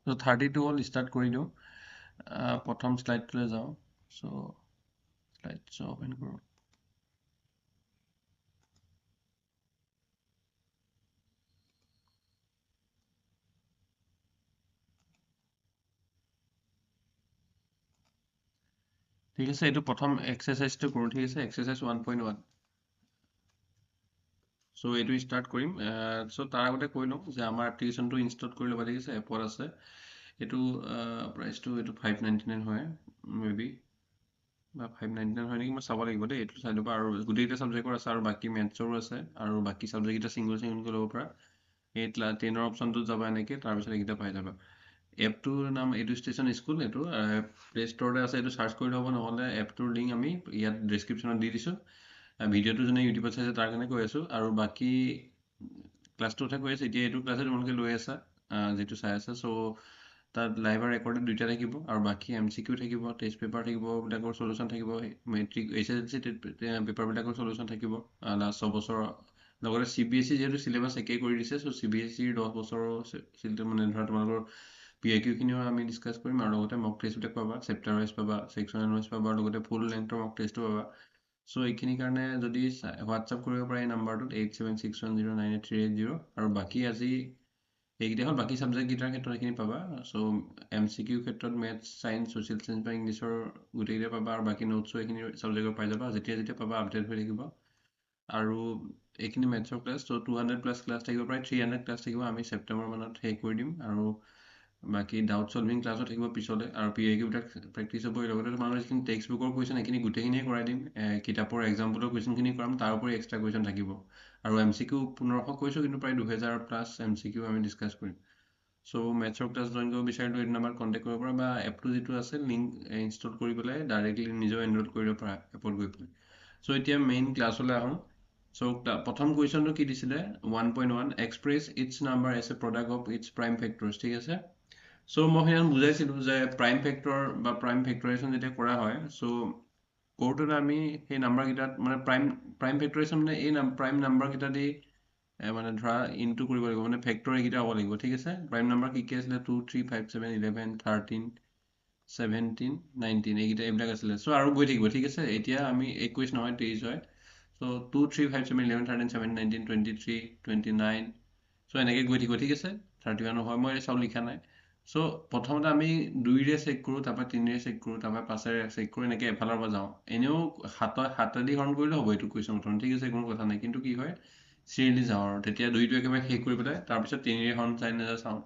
So 32 হ'ল start কৰি দিওঁ প্ৰথম স্লাইডটোলৈ যাওঁ চ' স্লাইড অপেন কৰোঁ ঠিক আছে এইটো প্ৰথম এক্সাৰচাইজটো কৰোঁ ঠিক আছে এক্সাৰচাইজ 1.1 চ' এইটো ষ্টাৰ্ট কৰিম চ' তাৰ আগতে কৈ লওঁ যে আমাৰ এপ্লিকেশ্যনটো ইনষ্টল কৰি ল'ব ঠিক আছে এপত আছে এইটো প্ৰাইচটো এইটো 599 হয় মে বি বা 599 হয় নেকি মই চাব লাগিব দেই এইটো চাই ল'বা আৰু গোটেইকেইটা ছাবজেক্টৰ আছে আৰু বাকী মেথছৰো আছে আৰু বাকী ছাবজেক্টকেইটা চিংগলকৈ ল'ব পৰা এই 10ৰ অপশ্যনটোত যাবা এনেকৈ তাৰপিছত এইকেইটা পাই যাবা এপটোৰ নাম এডুষ্টেচন স্কুল এইটো প্লে ষ্ট'ৰতে আছে এইটো চাৰ্চ কৰি ল'ব নহ'লে এপটোৰ লিংক আমি ইয়াত ডেছক্ৰিপশ্যনত দি দিছোঁ ভিডিঅ'টো যোনে ইউটিউবত চাইছে তাৰ কাৰণে কৈ আছোঁ আৰু বাকী ক্লাছটোতহে কৈ আছোঁ এতিয়া এইটো ক্লাছে তোমালোকে লৈ আছা যিটো চাই আছা চ' তাত লাইভ আৰু ৰেকৰ্ডেড দুইটা থাকিব আৰু বাকী MCQ থাকিব টেষ্ট পেপাৰ থাকিব বিলাকৰ চলুচন থাকিব মেট্ৰিক HSLC পেপাৰবিলাকৰ চলুচন থাকিব লাষ্ট 6 বছৰৰ লগতে CBSE যিহেতু চিলেবাছ একেই কৰি দিছে চ' CBSEৰ 10 বছৰৰ মানে ধৰা তোমালোকৰ PIQ খিনিও আমি ডিছকাছ কৰিম আৰু লগতে মক টেষ্টবিলাক পাবা চেপ্টাৰ ৱাইজ পাবা ছেকশ্যন ৱাইজ পাবা আৰু লগতে ফুল লেংথৰ মক টেষ্টো পাবা চ' এইখিনিৰ কাৰণে যদি হোৱাটছআপ কৰিব পাৰে এই নাম্বাৰটোত 8761098380 আৰু বাকী আজি এইকেইটা হ'ল বাকী ছাবজেক্টকেইটাৰ ক্ষেত্ৰত এইখিনি পাবা চ' MCQ ক্ষেত্ৰত মেথছ ছায়েন্স ছ'চিয়েল চায়েন্স বা ইংলিছৰ গোটেইকেইটা পাবা আৰু বাকী নোটছো এইখিনি ছাবজেক্টৰ পাই যাবা যেতিয়া পাবা আপডেট হৈ থাকিব আৰু এইখিনি মেথছৰ ক্লাছ চ' 200+ ক্লাছ থাকিব প্ৰায় 300 ক্লাছ থাকিব আমি ছেপ্টেম্বৰ মানত শেষ কৰি দিম আৰু বাকী ডাউট চলভিং ক্লাছো থাকিব পিছলৈ আৰু PIQ-বিলাক প্ৰেক্টিছ হ'ব লগতে তোমালোকৰ যিখিনি টেক্সট বুকৰ কুৱেশ্যন সেইখিনি গোটেইখিনিয়ে কৰাই দিম কিতাপৰ এক্সাম্পলৰ কুৱেশ্যনখিনি কৰাম তাৰ উপৰি এক্সট্ৰা কুৱেশ্যন থাকিব আৰু MCQ 1500 কৈছোঁ কিন্তু প্ৰায় 2000+ MCQ আমি ডিছকাছ কৰিম চ' মেথছৰ ক্লাছ জইন কৰিব বিচাৰিলেও এইটো নাম্বাৰত কণ্টেক্ট কৰিব পাৰা বা এপটো যিটো আছে লিংক ইনষ্টল কৰি পেলাই ডাইৰেক্টলি নিজেও এনৰোল কৰিব পাৰা এপত গৈ পেলাই চ' এতিয়া মেইন ক্লাছলৈ আহোঁ চ' প্ৰথম কুৱেশ্যনটো কি দিছিলে 1.1 express its number as a product of its prime factors ঠিক আছে চ' মই সেইদিনা বুজাইছিলোঁ যে প্ৰাইম ফেক্টৰ বা প্ৰাইম ফেক্টৰেশ্যন যেতিয়া কৰা হয় চ' কৰোঁতে আমি সেই নাম্বাৰকেইটাত মানে প্ৰাইম ফেক্টৰেশ্যন মানে এই প্ৰাইম নাম্বাৰকেইটা দি মানে ধৰা ইনটু কৰিব লাগিব মানে ফেক্টৰ এইকেইটা হ'ব লাগিব ঠিক আছে প্ৰাইম নাম্বাৰ কি আছিলে 2 3 5 7 11 13 17 19 এইবিলাক আছিলে চ' আৰু গৈ থাকিব ঠিক আছে এতিয়া আমি 21 নহয় 23 হয় চ' 2 3 5 7 11 13 17 19 23 29 চ' এনেকৈ গৈ থাকিব ঠিক আছে 31 হয় মই চাওঁ লিখা নাই চ' প্ৰথমতে আমি 2ৰে চেক কৰোঁ তাৰপৰা 3ৰে চেক কৰোঁ তাৰপৰা 5ৰে চেক কৰোঁ এনেকৈ এফালৰ পৰা যাওঁ এনেও সাতেদি হৰণ কৰিলেও হ'ব এইটো কুৱেশ্যন উত্তৰ ঠিক আছে কোনো কথা নাই কিন্তু কি হয় চিৰিয়েলি যাওঁ আৰু তেতিয়া 2টো একেবাৰে শেষ কৰি পেলাই তাৰপিছত 3ৰে হৰণ চাই নাযাওঁ চাওঁ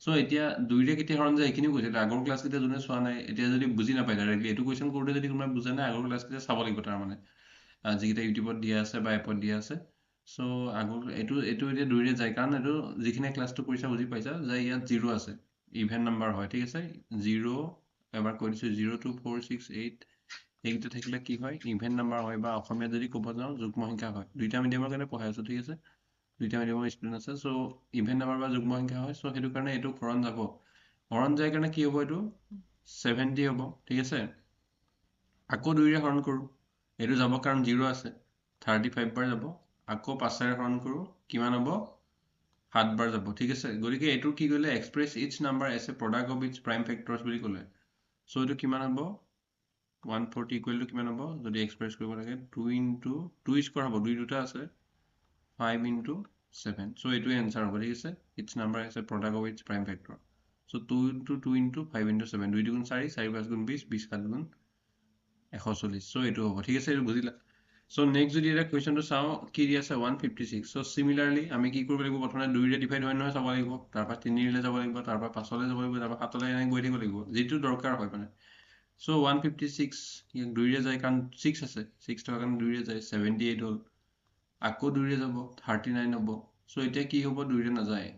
চ' এতিয়া 2ৰে কেতিয়া হৰণ যায় এইখিনিও কৈছিলোঁ আগৰ ক্লাছকেইটা যোনে চোৱা নাই এতিয়া যদি বুজি নাপায় ডাইৰেক্টলি এইটো কুৱেশ্যন কৰোঁতে যদি কোনোবাই বুজা নাই আগৰ ক্লাছকেইটা চাব লাগিব তাৰমানে যিকেইটা ইউটিউবত দিয়া আছে বা এপত দিয়া আছে চ' এইটো এতিয়া 2ৰে যায় কাৰণ এইটো যিখিনি ক্লাছটো কৰিছা বুজি পাইছা যে ইয়াত 0 আছে ইভেন নাম্বাৰ হয় ঠিক আছে 0 এবাৰ কৈ দিছোঁ 0 2 4 6 8 এইকেইটা থাকিলে কি হয় ইভেন নাম্বাৰ হয় বা অসমীয়াত যদি ক'ব যাওঁ যুগ্ম সংখ্যা হয় দুইটা মিডিয়ামৰ কাৰণে পঢ়াই আছোঁ ঠিক আছে দুইটা মিডিয়ামৰ ষ্টুডেণ্ট আছে চ' ইভেন নাম্বাৰ বা যুগ্ম সংখ্যা হয় চ' সেইটো কাৰণে এইটো হৰণ যাব হৰণ যায় কাৰণে কি হ'ব এইটো 70 হ'ব ঠিক আছে আকৌ 2ৰে হৰণ কৰোঁ এইটো যাব কাৰণ 0 আছে 35 বাৰ যাব আকৌ 5ৰে হৰণ কৰোঁ কিমান হ'ব 7 বাৰ যাব ঠিক আছে গতিকে এইটো কি কৰিলে express its number as a product of its prime factors বুলি ক'লে চ' এইটো কিমান হ'ব 140 ইকুৱেল টু কিমান হ'ব যদি এক্সপ্ৰেছ কৰিব লাগে 2 ইনটু 2 স্কোৱাৰ হ'ব 2 দুটা আছে 5 ইনটু 7 চ' এইটোৱে এনচাৰ হ'ব ঠিক আছে its number as a product of its prime factor so' 2 into 2 into 5 into 7 2 দুগুণ 4 4 5 গুণ 20 20 7 গুণ 140 চ' এইটো হ'ব ঠিক আছে এইটো বুজিলা চ' নেক্সট যদি এটা কুৱেশ্যনটো চাওঁ কি দি আছে 156 চ' চিমিলাৰলি আমি কি কৰিব লাগিব প্ৰথমে 2ৰে ডিভাইড হয় নহয় চাব লাগিব তাৰপৰা 3ৰে যাব লাগিব তাৰপৰা 5লৈ যাব লাগিব তাৰপৰা 7লৈ এনেকৈ গৈ থাকিব লাগিব যিটো দৰকাৰ হয় মানে চ' 156 2ৰে যায় কাৰণ 6 আছে 6 থকাৰ কাৰণে 2ৰে যায় 78 হ'ল আকৌ 2ৰে যাব 39 হ'ব চ' এতিয়া কি হ'ব 2ৰে নাযায়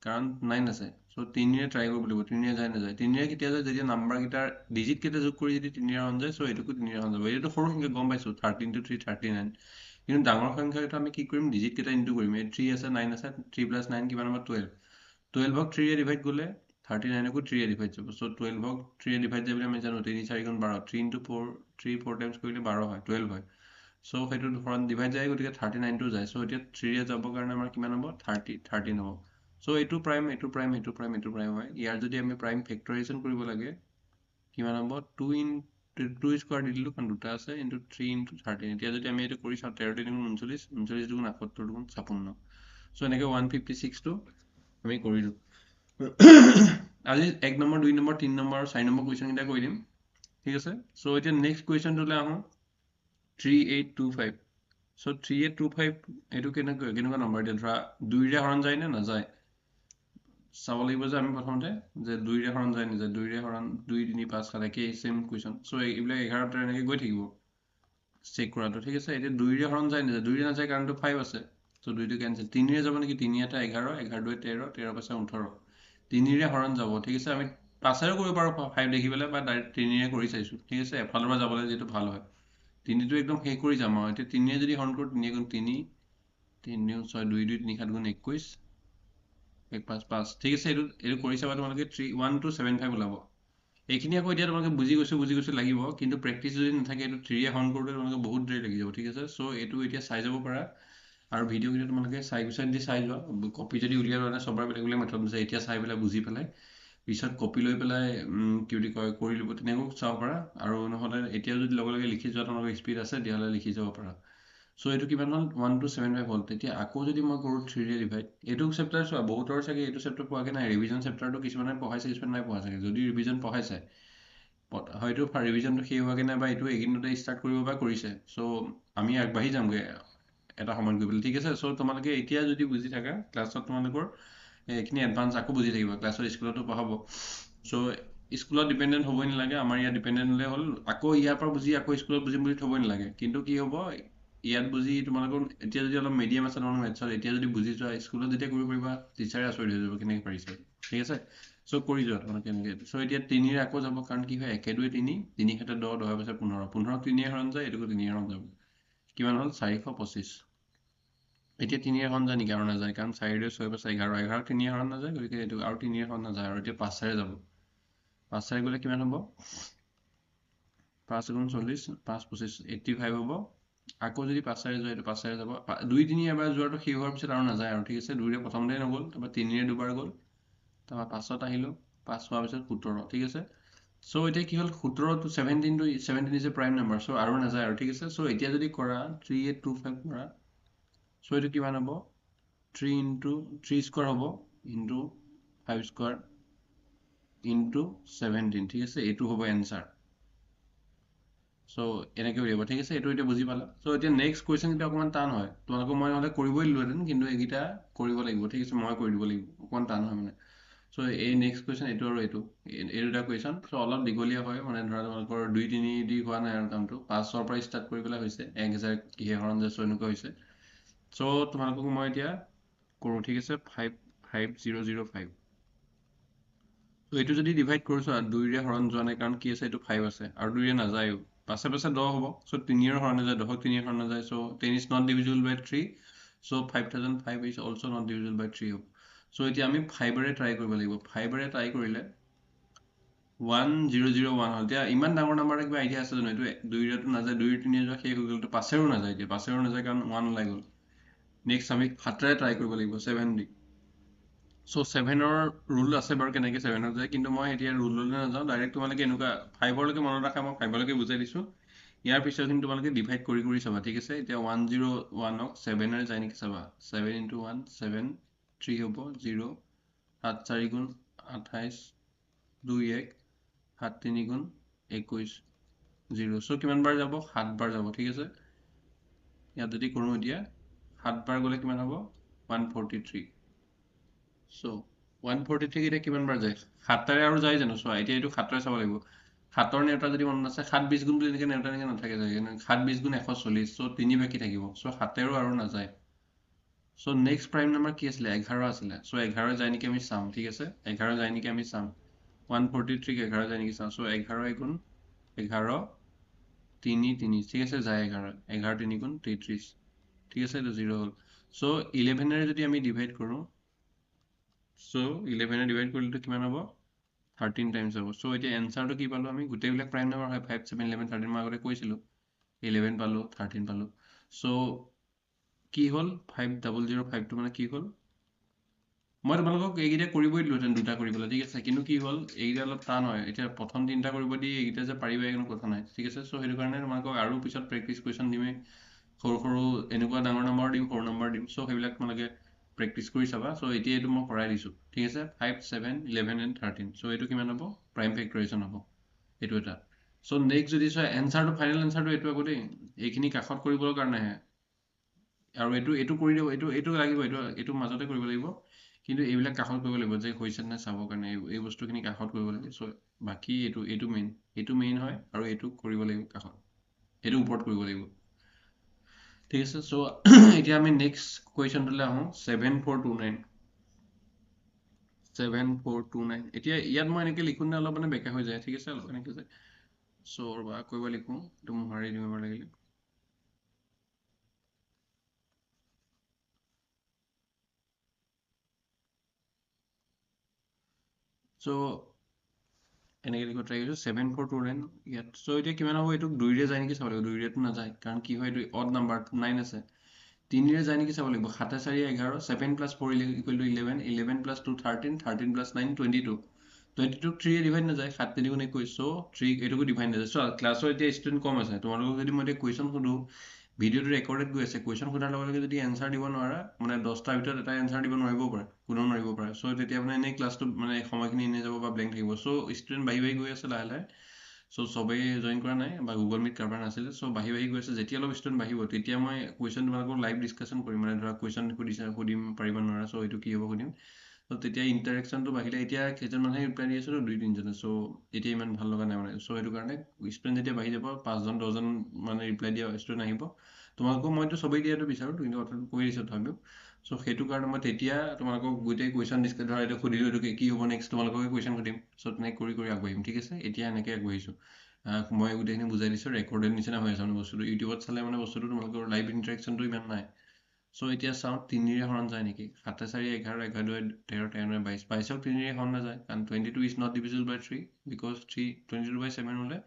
কাৰণ 9 আছে চ' 3ৰে ট্ৰাই কৰিব লাগিব 3ৰে যায় নাযায় 3ৰে কেতিয়া যায় যেতিয়া নাম্বাৰকেইটাৰ ডিজিট কেইটা যোগ কৰি যদি 3ৰে হৰণ যায় চ' এইটোকো 3ৰে হৰণ যাব এইটো সৰু সংখ্যা গম পাইছোঁ 13 to 3 39 কিন্তু ডাঙৰ সংখ্যাটো আমি কি কৰিম ডিজিট কেইটা ইনটু কৰিম এই 3 আছে 9 আছে 3 + 9 কিমান হ'ব 12ক 3ৰে ডিভাইড কৰিলে 39কো 3ৰে ডিভাইড যাব চ' 12ক 3ৰে ডিভাইড যায় বুলি আমি জানো 3 4 গুণ 12 3 ইনটু 4 3 4 টাইমছ কৰিলে 12 হয় 12 হয় চ' সেইটো হৰণ ডিভাইড যায় গতিকে 39টো যায় চ' এতিয়া 3ৰে যাবৰ কাৰণে আমাৰ কিমান হ'ব 13 হ'ব চ' এইটো প্ৰাইম হয়। ইয়াৰ যদি আমি প্ৰাইম ফেক্টৰাইজেশ্যন কৰিব লাগে কিমান হ'ব 2 ইনটু 2 স্কোৱাৰ দি দিলোঁ কাৰণ দুটা আছে ইনটু 3 ইনটু 13 এতিয়া যদি আমি এইটো কৰি চাওঁ 13 দুগুণ 39 39 দুগুণ 78 দুগুণ 56 চ' এনেকৈ 156টো আমি কৰিলোঁ আজি 1 নম্বৰ 2 নম্বৰ 3 নম্বৰ আৰু 4 নম্বৰ কুৱেশ্যনকেইটা কৰি দিম ঠিক আছে চ' এতিয়া নেক্সট কুৱেশ্যনটোলৈ আহোঁ 3825 চ' 3825 এইটো কেনেকুৱা নম্বৰ এতিয়া ধৰা 2ৰে হৰণ যায় নে নাযায় চাব লাগিব যে আমি প্ৰথমতে যে 2ৰে হৰণ যায় নাযায় 2ৰে হৰণ 2 3 5 7 একেই চেম কুৱেশ্যন চ' এইবিলাক 11টা এনেকৈ গৈ থাকিব চেক কৰাটো ঠিক আছে এতিয়া 2ৰে হৰণ যায় নাযায় 2ৰে নাযায় কাৰণটো 5 আছে চ' 2টো কেঞ্চেল 3ৰে যাব নেকি 3 এটা 11 11 2 13 13 5 18 3ৰে হৰণ যাব ঠিক আছে আমি 5ৰে কৰিব পাৰোঁ 5 দেখি পেলাই বা ডাইৰেক্ট 3ৰে কৰি চাইছোঁ ঠিক আছে এফালৰ পৰা যাবলৈ যিটো ভাল হয় 3টো একদম শেষ কৰি যাম আৰু এতিয়া 3ৰে যদি হৰণ কৰোঁ 3 গুণ 3 3 গুণ 6 2 2 3 7 গুণ 21 1 5 5 ঠিক আছে এইটো কৰি চাবা তোমালোকে 1275 ওলাব এইখিনি আকৌ এতিয়া তোমালোকে বুজি গৈছো লাগিব কিন্তু প্ৰেক্টিচ যদি নাথাকে এইটো 3ৰে হৰণ কৰোঁতে তোমালোকে বহুত দেৰি লাগি যাব ঠিক আছে চ' এইটো এতিয়া চাই যাব পাৰা আৰু ভিডিঅ'কেইটা তোমালোকে চাই যোৱা কপি যদি উলিয়াই লোৱা নাই চবৰে বেলেগ বেলেগ মেথড আছে এতিয়া চাই পেলাই বুজি পেলাই পিছত কপি লৈ পেলাই কি বুলি কয় কৰি ল'ব তেনেকৈও চাব পাৰা আৰু নহ'লে এতিয়া যদি লগে লগে লিখি যোৱা তোমালোকৰ স্পীড আছে তেতিয়াহ'লে লিখি যাব পাৰা চ' এইটো কিমান হ'ল 1275 হ'ল তেতিয়া আকৌ যদি মই কৰোঁ 3ৰে ডিভাইড এইটো চেপ্টাৰ চোৱা বহুতৰ চাগে এইটো চেপ্টাৰ পোৱাকৈ নাই ৰিভিজন চেপ্টাৰটো কিছুমানে পঢ়াইছে কিছুমানে নাই পঢ়া চাগে যদি ৰিভিজন পঢ়াইছে হয়তো ৰিভিজনটো শেষ হোৱাকৈ নাই বা এইটো এইকেইদিনতে ষ্টাৰ্ট কৰিব বা কৰিছে চ' আমি আগবাঢ়ি যামগৈ এটা সময়ত গৈ পেলাই ঠিক আছে চ' তোমালোকে এতিয়া যদি বুজি থাকা ক্লাছত তোমালোকৰ এইখিনি এডভান্স আকৌ বুজি থাকিব ক্লাছত স্কুলতো পঢ়াব চ' স্কুলত ডিপেণ্ডেণ্ট হ'বই নালাগে আমাৰ ইয়াত ডিপেণ্ডেণ্ট হ'লে হ'ল আকৌ ইয়াৰ পৰা বুজি আকৌ স্কুলত বুজিম বুলি থ'বই নালাগে কিন্তু কি হ'ব ইয়াত বুজি তোমালোকৰ এতিয়া যদি অলপ মিডিয়াম আছে তোমালোকৰ মেথছত এতিয়া যদি বুজি যোৱা স্কুলত যেতিয়া কৰিব পাৰিবা টিচাৰে আচৰিত হৈ যাব কেনেকৈ পাৰিছে ঠিক আছে চ' কৰি যোৱা তোমালোকে এনেকৈ চ' এতিয়া 3ৰে আকৌ যাব কাৰণ কি হয় 1 2 3 3 7 10 10 5 15 15 3ৰে হৰণ যায় এইটোকো 3ৰে হৰণ যাব কিমান হ'ল 425 এতিয়া 3ৰে হৰণ যায় নেকি আৰু নাযায় কাৰণ 4ৰে 6 5 11 11 3ৰে হৰণ নাযায় গতিকে এইটো আৰু 3ৰে হৰণ নাযায় আৰু এতিয়া 5ৰে যাব 5ৰে গ'লে কিমান হ'ব 5 গুণ 40 5 25 85 হ'ব আকৌ যদি 5ৰে যোৱা এইটো 5ৰে যাব 2 3 এবাৰ যোৱাটো শেষ হোৱাৰ পিছত আৰু নাযায় আৰু ঠিক আছে 2ৰে প্ৰথমতে নগ'ল তাৰপৰা 3ৰে দুবাৰ গ'ল তাৰপৰা 5ত আহিলোঁ 5 হোৱাৰ পিছত 17 ঠিক আছে চ' এতিয়া কি হ'ল 17 to 17 is a prime number so' আৰু নাযায় আৰু ঠিক আছে চ' এতিয়া যদি কৰা 3825 কৰা চ' এইটো কিমান হ'ব 3 ইনটু 3 স্কোৱাৰ হ'ব ইনটু 5 স্কোৱাৰ ইনটু 17 ঠিক আছে এইটো হ'ব এনচাৰ চ' এনেকৈ উলিয়াব ঠিক আছে এইটো এতিয়া বুজি পালা চ' এতিয়া নেক্সট কুৱেশ্যনকেইটা অকণমান টান হয় তোমালোকক মই নহ'লে কৰিবই দিলোহেঁতেন কিন্তু এইকেইটা কৰিব লাগিব ঠিক আছে মই কৰি দিব লাগিব অকণমান টান হয় মানে চ' এই নেক্সট কুৱেশ্যন এইটো আৰু এইটো দুটা কুৱেশ্যন চ' অলপ দীঘলীয়া হয় মানে ধৰা তোমালোকৰ 2 3 দি হোৱা নাই আৰু কামটো 5ৰ পৰা ষ্টাৰ্ট কৰি পেলাই হৈছে 1000 কিহে হৰণ যায় চ' এনেকুৱা হৈছে চ' তোমালোকক মই এতিয়া কৰোঁ ঠিক আছে 5005 চ' এইটো যদি ডিভাইড কৰোঁ চোৱা 2ৰে হৰণ যোৱা নাই কাৰণ কি আছে এইটো 5 আছে আৰু 2ৰে নাযায়ো পাছে 10 হ'ব চ' 3ৰে হৰণ নাযায় 10ক 3ৰে হৰণ নাযায় চ' 10 is not divisible by 3 so' 5005 is also not divisible by 3 হ'ব চ' এতিয়া আমি 5ৰে ট্ৰাই কৰিব লাগিব 5ৰে ট্ৰাই কৰিলে 1001 হ'ল এতিয়া ইমান ডাঙৰ নাম্বাৰ কিবা আইডিয়া আছে জানো এইটো 2ৰেতো নাযায় 2 3 যোৱা শেষ হৈ গ'ল 5ৰো নাযায় এতিয়া 5ৰো নাযায় কাৰণ 1 ওলাই গ'ল নেক্সট আমি 7ৰে ট্ৰাই কৰিব লাগিব 7 দি চ' 7ৰ ৰুল আছে বাৰু কেনেকৈ 7ত যায় কিন্তু মই এতিয়া ৰুললৈ নাযাওঁ ডাইৰেক্ট তোমালোকে এনেকুৱা 5লৈকে মনত ৰাখা মই 5লৈকে বুজাই দিছোঁ ইয়াৰ পিছৰখিনি তোমালোকে ডিভাইড কৰি চাবা ঠিক আছে এতিয়া 101ক 7ৰে যায় নেকি চাবা 7 ইনটু 1 7 3 হ'ব 0 7 4 গুণ 28 2 1 7 3 গুণ 21 0 চ' কিমান বাৰ যাব 7 বাৰ যাব ঠিক আছে ইয়াত যদি কৰোঁ এতিয়া 7 বাৰ গ'লে কিমান হ'ব 143 চ' 143 এতিয়া কিমান বাৰ যায় 7টাৰে আৰু যায় জানো চোৱা এতিয়া এইটো 7টাৰে চাব লাগিব 7ৰ নেওতা যদি মনত আছে 7 20 গুণ বুলি এনেকৈ নেওতা এনেকৈ নাথাকে যায় 7 20 গুণ 140 চ' 3 বাকী থাকিব চ' 7ৰো আৰু নাযায় চ' নেক্সট প্ৰাইম নাম্বাৰ কি আছিলে 11 আছিলে চ' 11 যায় নেকি আমি চাম ঠিক আছে 11 যায় নেকি আমি চাম 143 11 যায় নেকি চাম চ' 11 গুণ 11 3 3 ঠিক আছে যায় 11 11 3 গুণ 33 ঠিক আছে এইটো 0 হ'ল চ' 11ৰে যদি আমি ডিভাইড কৰোঁ চ' 11ৰে ডিভাইড কৰিলেতো কিমান হ'ব 13 টাইমছ হ'ব চ' এতিয়া এনচাৰটো কি পালোঁ আমি গোটেইবিলাক প্ৰাইম নাম্বাৰ হয় 5 7 11 13 মই আগতে কৈছিলোঁ 11 পালোঁ 13 পালোঁ চ' কি হ'ল 5005টো মানে কি হ'ল মই তোমালোকক এইকেইটা কৰিবই দিলোহেঁতেন দুটা কৰিবলৈ ঠিক আছে কিন্তু কি হ'ল এইকেইটা অলপ টান হয় এতিয়া প্ৰথম তিনিটা কৰিব দি এইকেইটা যে পাৰিবা কোনো কথা নাই ঠিক আছে চ' সেইটো কাৰণে তোমালোকক আৰু পিছত প্ৰেক্টিচ কুৱেশ্যন দিমেই সৰু সৰু এনেকুৱা ডাঙৰ নম্বৰ দিম সৰু নম্বৰ দিম চ' সেইবিলাক তোমালোকে প্ৰেক্টিচ কৰি চাবা চ' এতিয়া এইটো মই কৰাই দিছোঁ ঠিক আছে 5 7 11 and 13 চ' এইটো কিমান হ'ব প্ৰাইম ফেক্টৰেশ্যন হ'ব এইটো এটা চ' নেক্সট যদি চোৱা এনচাৰটো ফাইনেল এনচাৰটো এইটো আকৌ দেই এইখিনি কাষত কৰিবৰ কাৰণেহে আৰু এইটো কৰি দিব এইটো লাগিব এইটো মাজতে কৰিব লাগিব কিন্তু এইবিলাক কাষত কৰিব লাগিব যে হৈছে নে চাবৰ কাৰণে এই বস্তুখিনি কাষত কৰিব লাগে চ' বাকী এইটো মেইন হয় আৰু এইটো কৰিব লাগিব কাষত এইটো ওপৰত কৰিব লাগিব ঠিক আছে চ' এতিয়া আমি নেক্সট কুৱেশ্যনটোলৈ আহোঁ 7429 এতিয়া ইয়াত মই এনেকৈ লিখোঁতে অলপ মানে বেকা হৈ যায় ঠিক আছে অলপ এনেকৈ যায় চ' ৰবা কৰিব লিখোঁ এইটো মোহাৰি দিব লাগিলে চ' এনেকৈ লিখিব ট্ৰাই কৰিছোঁ 7429 ইয়াত চ' এতিয়া কিমান হ'ব এইটোক দুইৰে যায় নেকি চাব লাগিব দুইৰেতো নাযায় কাৰণ কি হয় এইটো অড নাম্বাৰ 9 আছে তিনিৰে যায় নেকি চাব লাগিব 7 4 11 7 + 4 = 11 11 + 2 13 13 + 9 22 22 3 ডিভাইড নাযায় 7 3 × 21 চ' 3 এইটোকো ডিভাইড নাযায় চ' ক্লাছৰ এতিয়া ষ্টুডেণ্ট কম আছে তোমালোকক যদি মই এতিয়া কুৱেশ্যন সোধোঁ ভিডিঅ'টো ৰেকৰ্ডেড গৈ আছে কুৱেশ্যন সোধাৰ লগে লগে যদি এনচাৰ দিব নোৱাৰা মানে 10টাৰ ভিতৰত এটা এনচাৰ দিব নোৱাৰিবও পাৰে কোনেও নোৱাৰিব পাৰে চ' তেতিয়া মানে এনেই ক্লাছটো মানে সময়খিনি এনেই যাব বা ব্লেংক থাকিব চ' ষ্টুডেণ্ট বাঢ়ি বাঢ়ি গৈ আছে লাহে লাহে চ' চবেই জইন কৰা নাই বা গুগল মিট কাৰোবাৰ নাছিলে চ' বাঢ়ি বাঢ়ি গৈ আছে যেতিয়া অলপ ষ্টুডেণ্ট বাঢ়িব তেতিয়া মই কুৱেশ্যন তোমালোকক লাইভ ডিছকাশ্যন কৰিম মানে ধৰা কুৱেশ্যন সুধিম পাৰিব নোৱাৰা চ' এইটো কি হ'ব সুধিম চ' তেতিয়া ইণ্টাৰেকশ্যনটো বাঢ়িলে এতিয়া কেইজন মানুহে ৰিপ্লাই দি আছোঁ দুই তিনিজনে চ' এতিয়া ইমান ভাল লগা নাই মানে চ' সেইটো কাৰণে ষ্টুডেণ্ট যেতিয়া বাঢ়ি যাব 5জন 10জন মানে ৰিপ্লাই দিয়া ষ্টুডেণ্ট আহিব তোমালোকক মইতো চবেই দিয়াটো বিচাৰোঁ কিন্তু কথাটো কৈ দিছোঁ তথাপিও চ' সেইটো কাৰণে মই তেতিয়া তোমালোকক গোটেই কুৱেশ্যন ডিছকাছ ধৰা এইটো সুধিলোঁ এইটো কি হ'ব নেক্সট তোমালোককে কুৱেশ্যন সুধিম চ' তেনেকৈ কৰি আগবাঢ়িম ঠিক আছে এতিয়া এনেকৈ আগবাঢ়িছোঁ মই গোটেইখিনি বুজাই দিছোঁ ৰেকৰ্ডেড নিচিনা হৈ আছে মানে বস্তুটো ইউটিউবত চালে মানে বস্তুটো তোমালোকৰ লাইভ ইণ্টাৰেকশ্যনটো ইমান নাই চ' এতিয়া চাওঁ তিনিৰে হৰণ যায় নেকি 7 4 11 11 2 13 13 22 22ক তিনিৰে হৰণ নাযায় কাৰণ 22 is not divisible by 3 because 22/7 হ'লে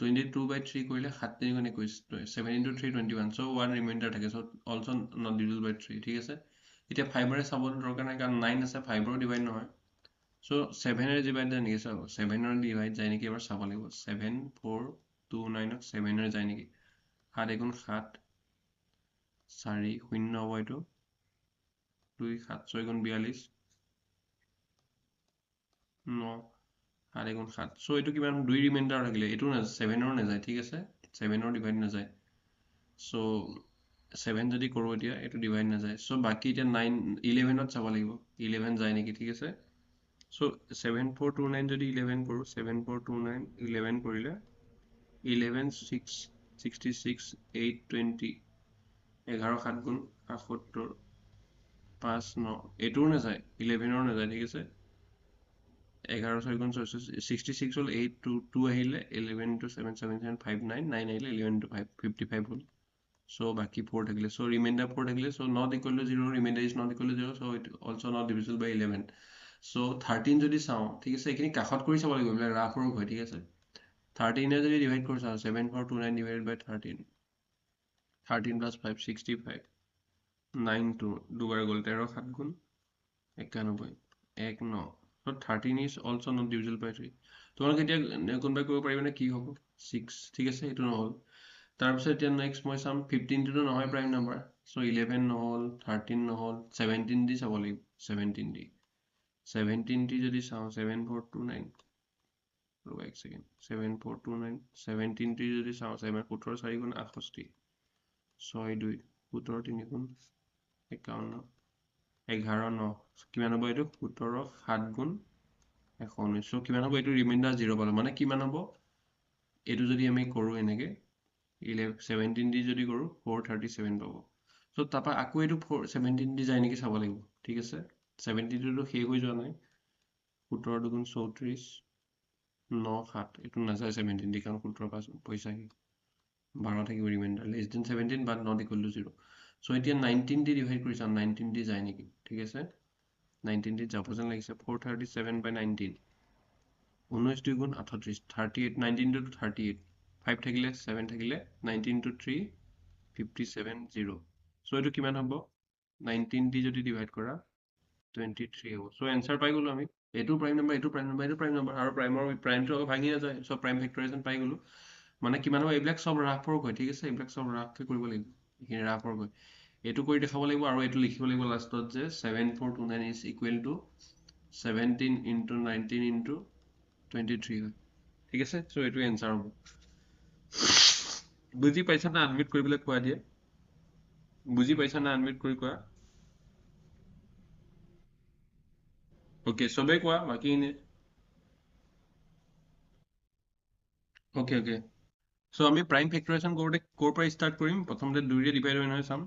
22/3 কৰিলে 7 3 × 21 7 × 3 21 চ' 1 ৰিমাইণ্ডাৰ থাকে চ' অলছ' নট ডিভিজিবল বাই 3 ঠিক আছে এতিয়া 5ৰে চাবলৈ দৰকাৰ নাই কাৰণ 9 আছে 5ৰো ডিভাইড নহয় চ' 7ৰে ডিভাইড যায় নেকি চাব 7ৰে ডিভাইড যায় নেকি এবাৰ চাব লাগিব 7 4 2 9ক 7ৰে যায় নেকি 7 × 7 4 0 হ'ব এইটো 2 7 6 × 42 9 7 × 7 চ' এইটো কিমান 2 ৰিমাইণ্ডাৰ থাকিলে এইটো নাযায় 7ৰো নাযায় ঠিক আছে 7ৰ ডিভাইড নাযায় চ' 7 যদি কৰোঁ এতিয়া এইটো ডিভাইড নাযায় চ' বাকী এতিয়া 9 11ত চাব লাগিব 11 যায় নেকি ঠিক আছে চ' 7429 যদি 11 কৰোঁ 7429 11 কৰিলে 11 6 66 8 20 11 7 গুণ 78 5 9 এইটোও নাযায় 11ৰো নাযায় ঠিক আছে 11 6 গুণ 66 হ'ল 8 2 আহিলে 11 × 7 7 7 5 9 9 আহিলে 11 × 5 55 হ'ল চ' বাকী 4 থাকিলে চ' ৰিমাইণ্ডাৰ 4 থাকিলে so' not equal to 0 remainder is not equal to 0 so' it also' not divisible by 11 so' 13 যদি চাওঁ ঠিক আছে এইখিনি কাষত কৰি চাব লাগিব এইবিলাক ৰাফ ৱৰ্ক হয় ঠিক আছে 13ৰে যদি ডিভাইড কৰি চাওঁ 7429 ডিভাইড বাই 13 13 + 5 65 9 2 দুবাৰ গ'ল 13 7 গুণ 91 1 9 চ' 13 is also' not divisible by 3 তোমালোকে এতিয়া কোনোবাই কৰিব পাৰিবনে কি হ'ব 6 ঠিক আছে এইটো নহ'ল তাৰপিছত এতিয়া নেক্সট মই চাম 15টোতো নহয় প্ৰাইম নাম্বাৰ চ' 11 নহ'ল 13 নহ'ল 17 দি চাব লাগিব 17 দি 17 দি যদি চাওঁ 7429 ৰ'বা এক ছেকেণ্ড 7429 17 দি যদি চাওঁ 17 4 গুণ 68 6 2 17 3 গুণ 51 11 9 কিমান হ'ব এইটো 17 7 গুণ 119 চ' কিমান হ'ব এইটো ৰিমাইণ্ডাৰ 0 পালোঁ মানে কিমান হ'ব এইটো যদি আমি কৰোঁ এনেকৈ 17 দি যদি কৰোঁ 437 পাব চ' তাৰপৰা আকৌ এইটো 17 দি যায় নেকি চাব লাগিব ঠিক আছে 17টোতো শেষ হৈ যোৱা নাই 17 2 গুণ 34 9 7 এইটো নাযায় 17 দি কাৰণ 17 পইচা শেষ 12 থাকিব reminder less than 17 but not equal to 0 so' এতিয়া 19 দি ডিভাইড কৰি চাওঁ 19 দি যায় নেকি ঠিক আছে 19 দি যাব যেন লাগিছে 437/19 19 2 গুণ 38 38 19 to 38 5 থাকিলে 7 থাকিলে 19 to 3 57 0 চ' এইটো কিমান হ'ব 19 দি যদি ডিভাইড কৰা 23 হ'ব সো এনসাৰ পাই গলো আমি এইটো প্ৰাইম নাম্বাৰ এইটো প্ৰাইম নাম্বাৰ এইটো প্ৰাইম নাম্বাৰ আৰু প্ৰাইমটো আকৌ ভাঙি নাযায় সব প্ৰাইম ফেক্টৰাইজেশ্যন পাই গলো মানে কিমান হ'ব এইবিলাক সব হ্ৰাসৰ হয় ঠিক আছে এইবিলাক সব হ্ৰাসকৈ কৰিব লাগিব এইখিনি হ্ৰাসৰ হয় এইটো কৰি দেখাব লাগিব আৰু এইটো লিখিব লাগিব লাষ্টত যে 7429 is equal to 17 into 19 into 23 হয় ঠিক আছে সো এইটো এনসাৰ হ'ব বুজি পাইছা না আনমিউট কৰিবলৈ কোৱা দিয়ে বুজি পাইছা না আনমিউট কৰি কোৱা ওকে সবেই কোৱা বাকীখিনি ওকে ওকে সো আমি প্ৰাইম ফেক্টৰাইজেশ্যন কৰোঁতে ক'ৰ পৰা ষ্টাৰ্ট কৰিম প্ৰথমতে 2ৰে ডিভাইড হয় নহয় চাম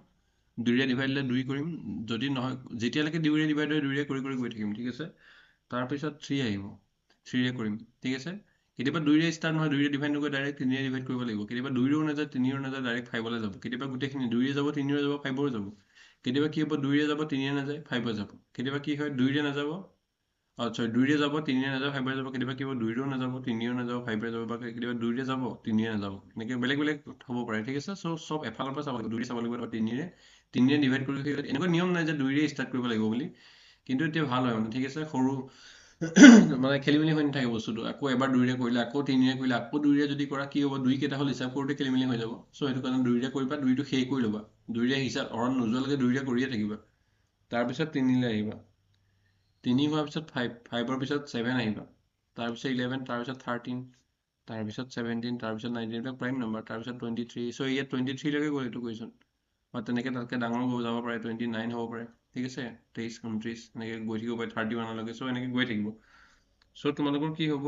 2ৰে ডিভাইড হ'লে 2 কৰিম যদি নহয় যেতিয়ালৈকে 2ৰে ডিভাইড হয় 2ৰে কৰি কৰি গৈ থাকিম ঠিক আছে তাৰপিছত 3 আহিব 3ৰে কৰিম ঠিক আছে কেতিয়াবা 2ৰে ষ্টাৰ্ট নহয় 2ৰে ডিভাইড নকৰি ডাইৰেক্ট 3ৰে ডিভাইড কৰিব লাগিব কেতিয়াবা 2ৰেও নাযায় 3ৰেও নাযায় ডাইৰেক্ট 5লৈ যাব কেতিয়াবা গোটেইখিনি 2ৰে যাব 3ৰে যাব 5ৰো যাব কেতিয়াবা কি হ'ব 2ৰে যাব 3ৰে নাযায় 5ত যাব কেতিয়াবা কি হয় 2ৰে নাযাব সৰি 2ৰে যাব 3ৰে নাযাব 5ৰে যাব কেতিয়াবা কি হ'ব 2ৰেও নাযাব 3ৰেও নাযাব 5ৰে যাব বা কেতিয়াবা 2ৰে যাব 3ৰে নাযাব এনেকৈ বেলেগ বেলেগ হ'ব পাৰে ঠিক আছে চ' চব এফালৰ পৰা চাব লাগিব 2ৰে চাব লাগিব বা 3ৰে ডিভাইড কৰি এনেকুৱা নিয়ম নাই যে 2ৰে ষ্টাৰ্ট কৰিব লাগিব বুলি কিন্তু এতিয়া ভাল হয় মানে ঠিক আছে সৰু মানে খেলি মেলি হৈ নাথাকে বস্তুটো আকৌ এবাৰ 2ৰে কৰিলে আকৌ 3ৰে কৰিলে আকৌ 2ৰে যদি কৰা কি হ'ব 2 কেইটা হ'ল হিচাপ কৰোঁতে খেলি মেলি হৈ যাব চ' সেইটো কাৰণে 2ৰে কৰিবা 2টো শেষ কৰি ল'বা 2ৰে হিচাপ অৰণ নোযোৱালৈকে 2ৰে কৰিয়ে থাকিবা তাৰপিছত 3লৈ আহিবা 3 হোৱাৰ পিছত 5 5ৰ পিছত 7 আহিবা তাৰপিছত 11 তাৰপিছত 13 তাৰপিছত 17 তাৰপিছত 19 এইবিলাক প্ৰাইম নাম্বাৰ তাৰপিছত 23 চ' ইয়াত 23লৈকে গ'ল এইটো কুৱেশ্যন বা তেনেকৈ তাতকৈ ডাঙৰ যাব পাৰে 29 হ'ব পাৰে ঠিক আছে 23 29 এনেকৈ গৈ থাকিব পাৰে 31লৈকে চ' এনেকৈ গৈ থাকিব চ' তোমালোকৰ কি হ'ব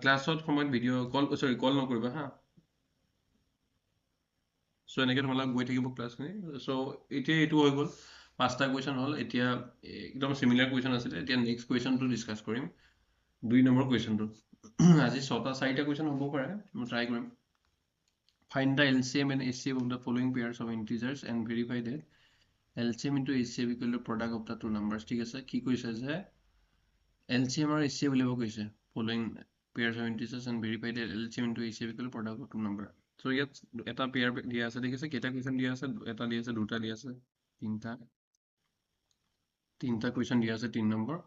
ক্লাছত সময়ত ভিডিঅ' কল নকৰিবা হা চ' এনেকৈ তোমালোক গৈ থাকিব ক্লাছখিনি চ' এতিয়া এইটো হৈ গ'ল 5টা কুৱেশ্যন হ'ল এতিয়া একদম চিমিলাৰ কুৱেশ্যন আছিলে এতিয়া নেক্সট কুৱেশ্যনটো ডিছকাছ কৰিম 2 নম্বৰ কুৱেশ্যনটো আজি 4টা কুৱেশ্যন হ'ব পাৰে মই ট্ৰাই কৰিম find the LCM and HCF of the following pairs of integers and verify that LCM into HCF equal to product of the two numbers ঠিক আছে কি কৈছে যে LCM আৰু HCF উলিয়াব কৈছে following pairs of integers and verify that LCM into HCF equal to product of two number so ইয়াত এটা পেয়াৰ দিয়া আছে দেখিছে কেইটা কুৱেশ্যন দিয়া আছে এটা দিয়া আছে দুটা দিয়া আছে তিনিটা কুৱেশ্যন দিয়া আছে 3 নম্বৰ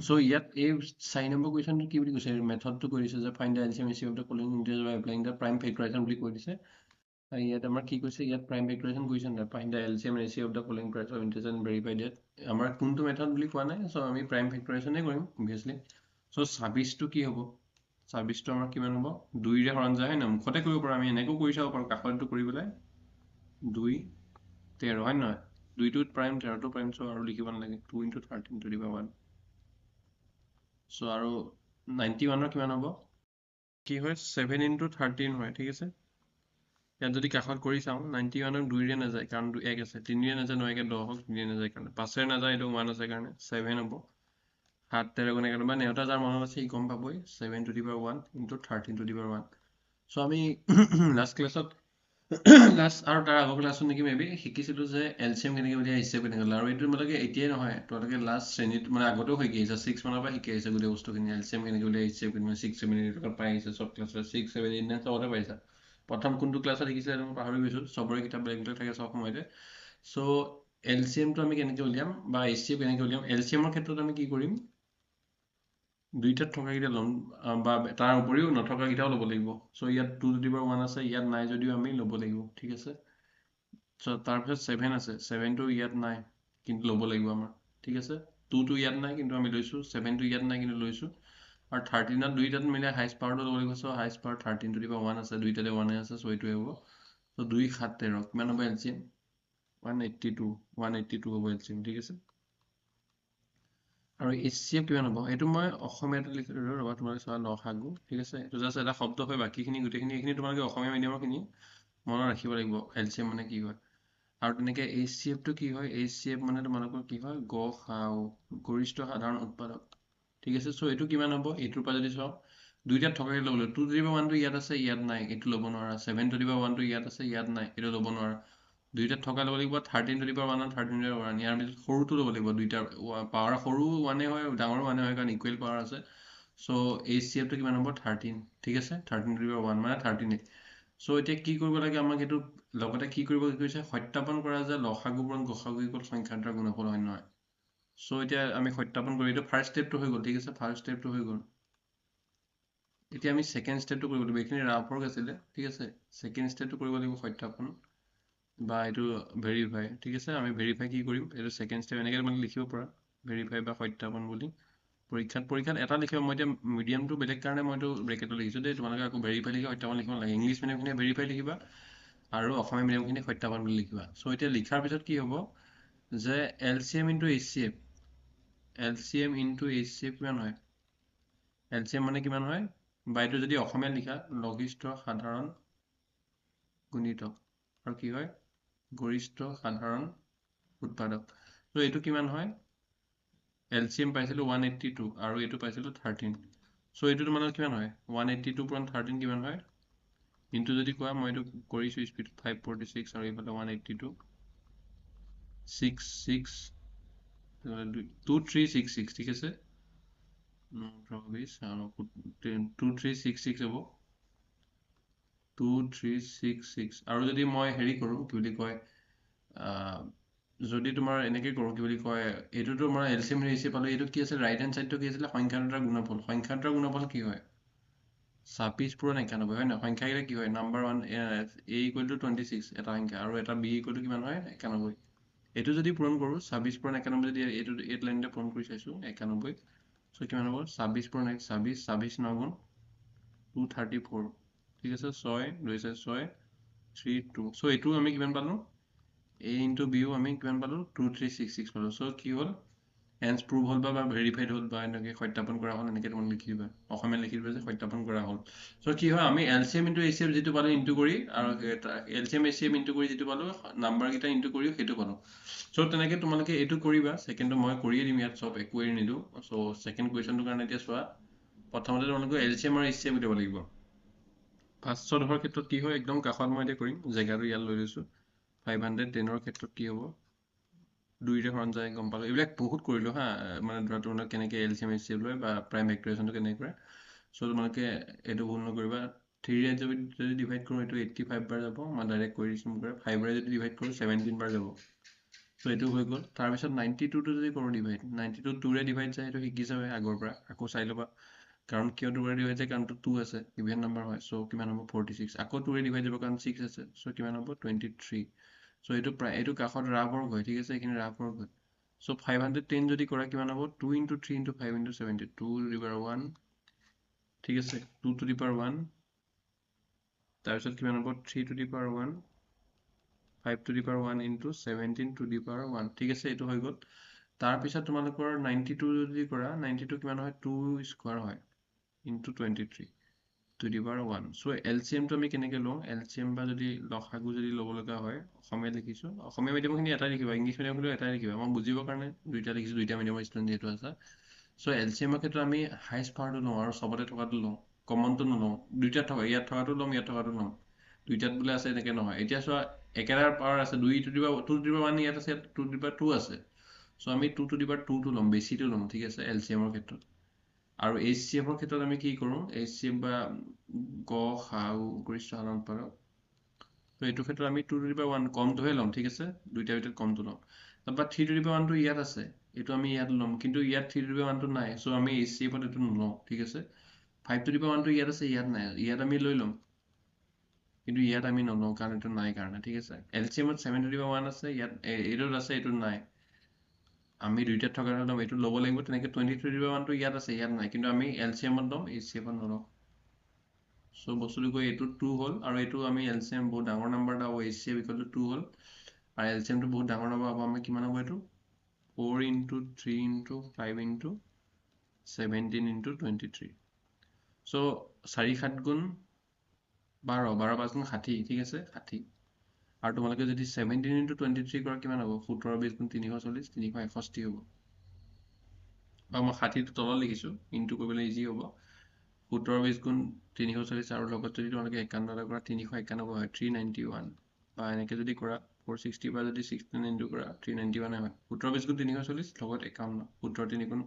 চ' ইয়াত এই 4 নম্বৰ কুৱেশ্যনটো কি বুলি কৈছে মেথডটো কৰিছে যে find the LCM HCF of the following integers by applying the prime factorisation বুলি কৈ দিছে ইয়াত আমাৰ কি কৈছে ইয়াত প্ৰাইম ফেক্টৰাইজেশ্যন কৈছে নাই find the LCM HCF of the following pairs of integers and verify that আমাৰ কোনটো মেথড বুলি কোৱা নাই চ' আমি প্ৰাইম ফেক্টৰাইজেশ্যনে কৰিম অবভিয়াছলি চ' 26টো কি হ'ব 26টো আমাৰ কিমান হ'ব 2ৰে হৰণ যায় হয় নহয় মুখতে কৰিব পাৰোঁ আমি এনেকৈও কৰি চাব পাৰোঁ কাষতো কৰি পেলাই 2 13 হয় নহয় 2টোত প্ৰাইম 13টো প্ৰাইম চ' আৰু লিখিব নালাগে 2 × 13 to the power 1 চ' আৰু 91ৰ কিমান হ'ব কি হয় 7 × 13 হয় ঠিক আছে ইয়াত যদি কাষত কৰি চাওঁ 91ক 2ৰে নাযায় কাৰণ 1 আছে 3ৰে নাযায় 9 কে 10 হওক 3ৰে নাযায় কাৰণে 5ৰে নাযায় এইটো 1 আছে কাৰণে 7 হ'ব 7 13 গুণে বা নেওতা যাৰ মনত আছে সি গম পাবই 7 to the power 1 × 13 to the power 1 চ' আমি লাষ্ট ক্লাছত লাষ্ট আৰু তাৰ আগৰ ক্লাছত নেকি মেবি শিকিছিলোঁ যে এলচিএম কেনেকৈ উলিয়াই HCF কেনেকৈ ওলায় আৰু এইটো তোমালোকে এতিয়াই নহয় তোমালোকে লাষ্ট শ্ৰেণীত মানে আগতেও শিকি আহিছে 6 মানৰ পৰা শিকি আহিছে গোটেই বস্তুখিনি এলচিএম কেনেকৈ উলিয়াই HCF কেনেকৈ 6 7 8 পাই আহিছে চব ক্লাছত 6 7 8 9 চবতে পাইছা প্ৰথম কোনটো ক্লাছত শিকিছিলে মই পাহৰি গৈছোঁ চবৰে কিতাপ বেলেগ বেলেগ থাকে চব সময়তে চ' এলচিএমটো আমি কেনেকৈ উলিয়াম বা HCF কেনেকৈ উলিয়াম এলচিএমৰ ক্ষেত্ৰত আমি কি কৰিম দুইটাত থকাকেইটা ল'ম বা তাৰ উপৰিও নথকাকেইটাও ল'ব লাগিব চ' ইয়াত 2 to the power 1 আছে ইয়াত নাই যদিও আমি ল'ব লাগিব ঠিক আছে চ' তাৰপিছত 7 আছে 7টো ইয়াত নাই কিন্তু ল'ব লাগিব আমাৰ ঠিক আছে 2টো ইয়াত নাই কিন্তু আমি লৈছোঁ 7টো ইয়াত নাই কিন্তু লৈছোঁ আৰু 13ত দুইটাত মিলাই হাইষ্ট পাৱাৰটো ল'ব লাগিব চ' highest power 13 to the power 1 আছে দুইটাতে 1 আছে চ' এইটোৱে হ'ব চ' 2 7 13 কিমান হ'ব এলচিএম 182 হ'ব এলচিএম ঠিক আছে আৰু HCF কিমান হ'ব এইটো মই অসমীয়াতে লিখিলোঁ ৰ'বা তোমালোকে চোৱা লসাগু ঠিক আছে এইটো জাষ্ট এটা শব্দ হয় বাকীখিনি গোটেইখিনি এইখিনি তোমালোকে অসমীয়া মিডিয়ামৰখিনি মনত ৰাখিব লাগিব এলচিএম মানে কি হয় আৰু তেনেকৈ HCFটো কি হয় HCF মানে তোমালোকৰ কি হয় গৰিষ্ঠ সাধাৰণ উৎপাদক ঠিক আছে চ' এইটো কিমান হ'ব এইটোৰ পৰা যদি চাওঁ দুইটাত থকাকৈ ল'ব লাগিব 2 to the power 1টো ইয়াত আছে ইয়াত নাই এইটো ল'ব নোৱাৰা 7 to the power 1টো ইয়াত আছে ইয়াত নাই এইটো ল'ব নোৱাৰা দুইটাত থকা ল'ব লাগিব 13 to the power 1 আৰু 13 to the power 1 ইয়াৰ ভিতৰত সৰুটো ল'ব লাগিব দুইটাৰ পাৱাৰ সৰু 1 হয় ডাঙৰ 1 হয় কাৰণ ইকুৱেল পাৱাৰ আছে চ' HCFটো কিমান হ'ব 13 ঠিক আছে 13 to the power 1 মানে 13 চ' এতিয়া কি কৰিব লাগে আমাক এইটো লগতে কি কৰিব কৈছে সত্যাপন কৰা যে লসাগু পূৰণ গসাগু ইকুৱেল সংখ্যা দুটাৰ গুণফল হয় নহয় চ' এতিয়া আমি সত্যাপন কৰি এইটো ফাৰ্ষ্ট ষ্টেপটো হৈ গ'ল ঠিক আছে ফাৰ্ষ্ট ষ্টেপটো হৈ গ'ল এতিয়া আমি ছেকেণ্ড ষ্টেপটো কৰিব লাগিব এইখিনি ৰাফ ৱৰ্ক আছিলে ঠিক আছে ছেকেণ্ড ষ্টেপটো কৰিব লাগিব সত্যাপন বা এইটো ভেৰিফাই ঠিক আছে আমি ভেৰিফাই কি কৰিম এইটো ছেকেণ্ড ষ্টেপ এনেকৈ মানে লিখিব পৰা ভেৰিফাই বা সত্যাপন বুলি পৰীক্ষাত এটা লিখিব মই এতিয়া মিডিয়ামটো বেলেগ কাৰণে মই এইটো ব্ৰেকেটত লিখিছোঁ দেই তোমালোকে আকৌ ভেৰিফাই লিখি সত্যাপন লিখিব নালাগে ইংলিছ মিডিয়ামখিনিয়ে ভেৰিফাই লিখিবা আৰু অসমীয়া মিডিয়ামখিনি সত্যাপন বুলি লিখিবা চ' এতিয়া লিখাৰ পিছত কি হ'ব যে LCM into HCF LCM into HCF কিমান হয় LCM মানে কিমান হয় বা এইটো যদি অসমীয়া লিখা লঘিষ্ঠ সাধাৰণ গুণিতক আৰু কি হয় গৰিষ্ঠ সাধাৰণ উৎপাদক ত' এইটো কিমান হয় LCM পাইছিলোঁ 182 আৰু এইটো পাইছিলোঁ 13 চ' এইটো মানে কিমান হয় 182 পূৰণ 13 কিমান হয় ইনটু যদি কোৱা মই এইটো কৰিছোঁ স্পীড 546 আৰু এইফালে 182 66 2366 ঠিক আছে 2366 হ'ব 2366 আৰু যদি মই হেৰি কৰোঁ কি বুলি কয় যদি তোমাৰ এনেকৈ কৰোঁ কি বুলি কয় এইটোতো মই LCM HCF পালোঁ এইটো কি আছিল ৰাইট হেণ্ড চাইডটো কি আছিলে সংখ্যা দুটাৰ গুণফল কি হয় 26 পূৰণ 91 হয় নহয় সংখ্যাকেইটা কি হয় নাম্বাৰ 1 A ইকুৱেল টু 26 এটা সংখ্যা আৰু এটা B ইকুৱেল টু কিমান হয় 91 এইটো যদি পূৰণ কৰোঁ 26 পূৰণ 91 যদি এইটো লাইনতে পূৰণ কৰি চাইছোঁ 91 চ' কিমান হ'ব 26 পূৰণ 26 9 গুণ 234 ঠিক আছে 6 2 6 3 2 চ' এইটো আমি কিমান পালোঁ A ইনটু বিও আমি কিমান পালোঁ 2366 পালোঁ চ' কি হ'ল হেন্স প্ৰুভ হ'ল বা ভেৰিফাইড হ'ল বা এনেকৈ সত্যাপন কৰা হ'ল এনেকৈ তোমাক লিখি দিবা অসমীয়া লিখি দিবা যে সত্যাপন কৰা হ'ল চ' কি হয় আমি LCM ইনটু HCF যিটো পালোঁ ইনটু কৰি আৰু LCM HCF ইনটু কৰি যিটো পালোঁ নাম্বাৰকেইটা ইনটু কৰি সেইটো পালোঁ চ' তেনেকৈ তোমালোকে এইটো কৰিবা ছেকেণ্ডটো মই কৰিয়ে দিম ইয়াত চব একো এৰি নিদিওঁ চ' ছেকেণ্ড কুৱেশ্যনটোৰ কাৰণে এতিয়া চোৱা প্ৰথমতে তোমালোকে LCM আৰু HCF উলিয়াব লাগিব ফাৰ্ষ্টৰ ধৰ ক্ষেত্ৰত কি হয় একদম কাষত মই এতিয়া কৰিম জেগাটো ইয়াত লৈ লৈছোঁ 510ৰ ক্ষেত্ৰত কি হ'ব 2ৰে হৰণ যায় গম পালোঁ এইবিলাক বহুত কৰিলোঁ হা মানে ধৰা তোমালোকে কেনেকৈ LCM HCF লয় বা প্ৰাইম ভেক্টৰেশ্যনটো কেনেকৈ কৰে চ' তোমালোকে এইটো ভুল নকৰিবা 3ৰে যদি ডিভাইড কৰোঁ এইটো 85 বাৰ যাব মই ডাইৰেক্ট কৰি দিছোঁ মোক 5ৰে যদি ডিভাইড কৰোঁ 17 বাৰ যাব চ' এইটো হৈ গ'ল তাৰপিছত 92টো যদি কৰোঁ ডিভাইড 92 2ৰে ডিভাইড যায় সেইটো শিকি যাবে আগৰ পৰা আকৌ চাই ল'বা কাৰণ কিয় 2ৰে ডিভাইড যায় কাৰণ 2 আছে ইভেন নাম্বাৰ হয় চ' কিমান হ'ব 46 আকৌ 2ৰে ডিভাইড যাব কাৰণ 6 আছে চ' কিমান হ'ব 23 চ' এইটো কাষত ৰাফ ৱৰ্ক হয় ঠিক আছে এইখিনি ৰাফ ৱৰ্ক হয় চ' 510 যদি কৰা কিমান হ'ব 2 into 3 into 5 into 70 2 to the power 1 ঠিক আছে 2 টু দি পাৱাৰ 1 তাৰপিছত কিমান হ'ব 3 to the power 1 5 to the power 1 into 17 to the power 1 ঠিক আছে এইটো হৈ গ'ল তাৰপিছত তোমালোকৰ 92 যদি কৰা 92 কিমান হয় 2 স্কোৱাৰ হয় ইনটু 23 টু দি পাৱাৰ 1 চ' LCMটো আমি কেনেকৈ লওঁ LCM বা যদি লসাগু যদি ল'ব লগা হয় অসমীয়াত লিখিছোঁ অসমীয়া মিডিয়ামখিনি এটাই লিখিবা ইংলিছ মিডিয়ামখিনিও এটাই লিখিবা মই বুজিবৰ কাৰণে দুইটা লিখিছোঁ দুইটা মিডিয়ামৰ ষ্টুডেণ্ট যিহেতু আছে চ' LCMৰ ক্ষেত্ৰত আমি হাইষ্ট পাৱাৰটো লওঁ আৰু চবতে থকাটো লওঁ কমনটো নলওঁ দুইটাত থকা ইয়াত থকাটো ল'ম ইয়াত থকাটো ল'ম দুইটাত বোলে আছে এনেকৈ নহয় এতিয়া চোৱা একেটা পাৱাৰ আছে 2 to the power 2 to the power 1 ইয়াত আছে 2 টু দি পাৱাৰ 2 আছে চ' আমি 2 টু দি পাৱাৰ 2টো ল'ম বেছিটো ল'ম ঠিক আছে LCMৰ ক্ষেত্ৰত আৰু HCFৰ ক্ষেত্ৰত আমি কি কৰোঁ HCF বা গ সাউ গৰিষ্ঠ সাধাৰণ উৎপাদক ত' এইটো ক্ষেত্ৰত আমি 2 টু দি পাৱাৰ 1 কমটোহে ল'ম ঠিক আছে দুইটাৰ ভিতৰত কমটো ল'ম তাৰপৰা 3 টু দি পাৱাৰ 1টো ইয়াত আছে এইটো আমি ইয়াত ল'ম কিন্তু ইয়াত 3 টু দি পাৱাৰ 1টো নাই চ' আমি HCFত এইটো নলওঁ ঠিক আছে 5 টু দি পাৱাৰ 1টো ইয়াত আছে ইয়াত নাই ইয়াত আমি লৈ ল'ম কিন্তু ইয়াত আমি নলওঁ কাৰণ এইটো নাই কাৰণে ঠিক আছে LCMত 7 টু দি পাৱাৰ 1 আছে ইয়াত এইটোত আছে এইটোত নাই আমি দুইটাত থকা ল'ম এইটো ল'ব লাগিব তেনেকৈ 23 টু দি পাৱাৰ 1টো ইয়াত আছে ইয়াত নাই কিন্তু আমি LCMত ল'ম HCFত নলওঁ চ' বস্তুটো গৈ এইটো 2 হ'ল আৰু এইটো আমি LCM বহুত ডাঙৰ নাম্বাৰ এটা হ'ব HCF ইকুৱেল টু 2 হ'ল আৰু LCMটো বহুত ডাঙৰ নাম্বাৰ হ'ব আমি কিমান হ'ব এইটো 4 ইনটু 3 ইনটু 5 ইনটু 17 ইনটু 23 চ' 4 7 গুণ 12 12 5 গুণ 60 ঠিক আছে 60 আৰু তোমালোকে যদি 17 ইনটু 23 কৰা কিমান হ'ব 17 20 গুণ 340 361 হ'ব বা মই 60টো তলত লিখিছোঁ ইনটু কৰিবলৈ ইজি হ'ব 17 20 গুণ 340 আৰু লগত যদি তোমালোকে 51 কৰা 391 হয় 391 বা এনেকৈ যদি কৰা 460 বা যদি 16 ইনটু কৰা 391 হয় 17 20 গুণ 340 লগত 51 17 3 গুণ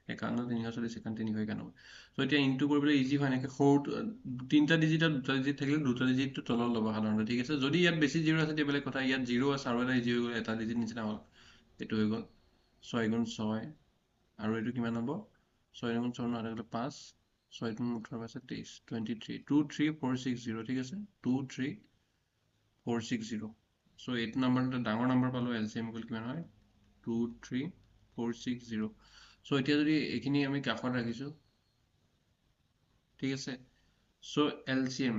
51 340 391 চ' এতিয়া ইনটু কৰিবলৈ ইজি হয় এনেকৈ সৰু তিনিটা ডিজিটত দুটা ডিজিট থাকিলে দুটা ডিজিটটো তলত ল'ব সাধাৰণতে ঠিক আছে যদি ইয়াত বেছি জিৰ' আছে তেতিয়া বেলেগ কথা ইয়াত জিৰ' আছে আৰু এটা ইজি হৈ গ'ল এটা ডিজিট নিচিনা হ'ল এইটো হৈ গ'ল 6 গুণ 6 আৰু এইটো কিমান হ'ব 6 গুণ 6 নহ'লে 5 6 গুণ 18 আছে 23 23 23460 ঠিক আছে 23460 চ' এইটো নাম্বাৰটো ডাঙৰ নাম্বাৰ পালো এলচিএম ইকুৱেল কিমান হয় 23460 চ' এতিয়া যদি এইখিনি আমি কাষত ৰাখিছো ঠিক আছে চ' এলচিএম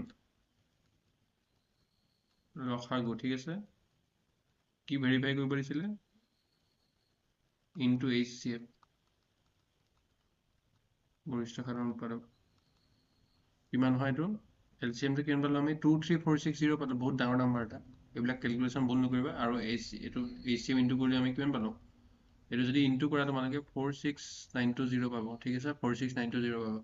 লসাগু ঠিক আছে কি ভেৰিফাই কৰিব দিছিলে ইনটু এইচচিএফ গৰিষ্ঠ সাধাৰণ উৎপাদক কিমান হয় এইটো এলচিএমটো কিমান পালো আমি 23460 পালো বহুত ডাঙৰ নাম্বাৰ এটা এইবিলাক ক্যালকুলেশন ভুল নকৰিবা আৰু এইটো এইচচিএম ইনটু কৰিলে আমি কিমান পালো এইটো যদি ইনটু কৰা তোমালোকে 46920 পাব ঠিক আছে 46920 পাব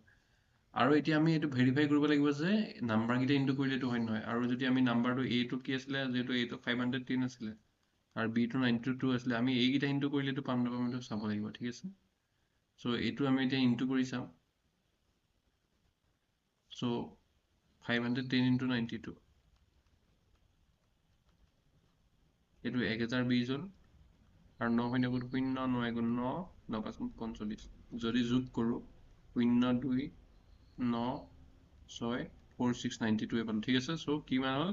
আৰু এতিয়া আমি এইটো ভেৰিফাই কৰিব লাগিব যে নাম্বাৰ কেইটা ইনটু কৰিলে এইটো হয় নহয় আৰু যদি আমি নাম্বাৰটো এটো কি আছিলে যেটো এটো 510 আছিলে আৰু বি টো 92 আছিলে আমি এইকেইটা ইনটু কৰিলে এইটো পাম নাপাম এইটো চাব লাগিব ঠিক আছে সো এইটো আমি এতিয়া ইনটু কৰি চাম সো 510 into 92 এইটো 1020 হ'ল আৰু 9 শূন্য গুণ 0 9 গুণ 9 9 5 গুণ 45 যদি যোগ কৰোঁ 0 2 9 6 4692 পালো ঠিক আছে সো কিমান হ'ল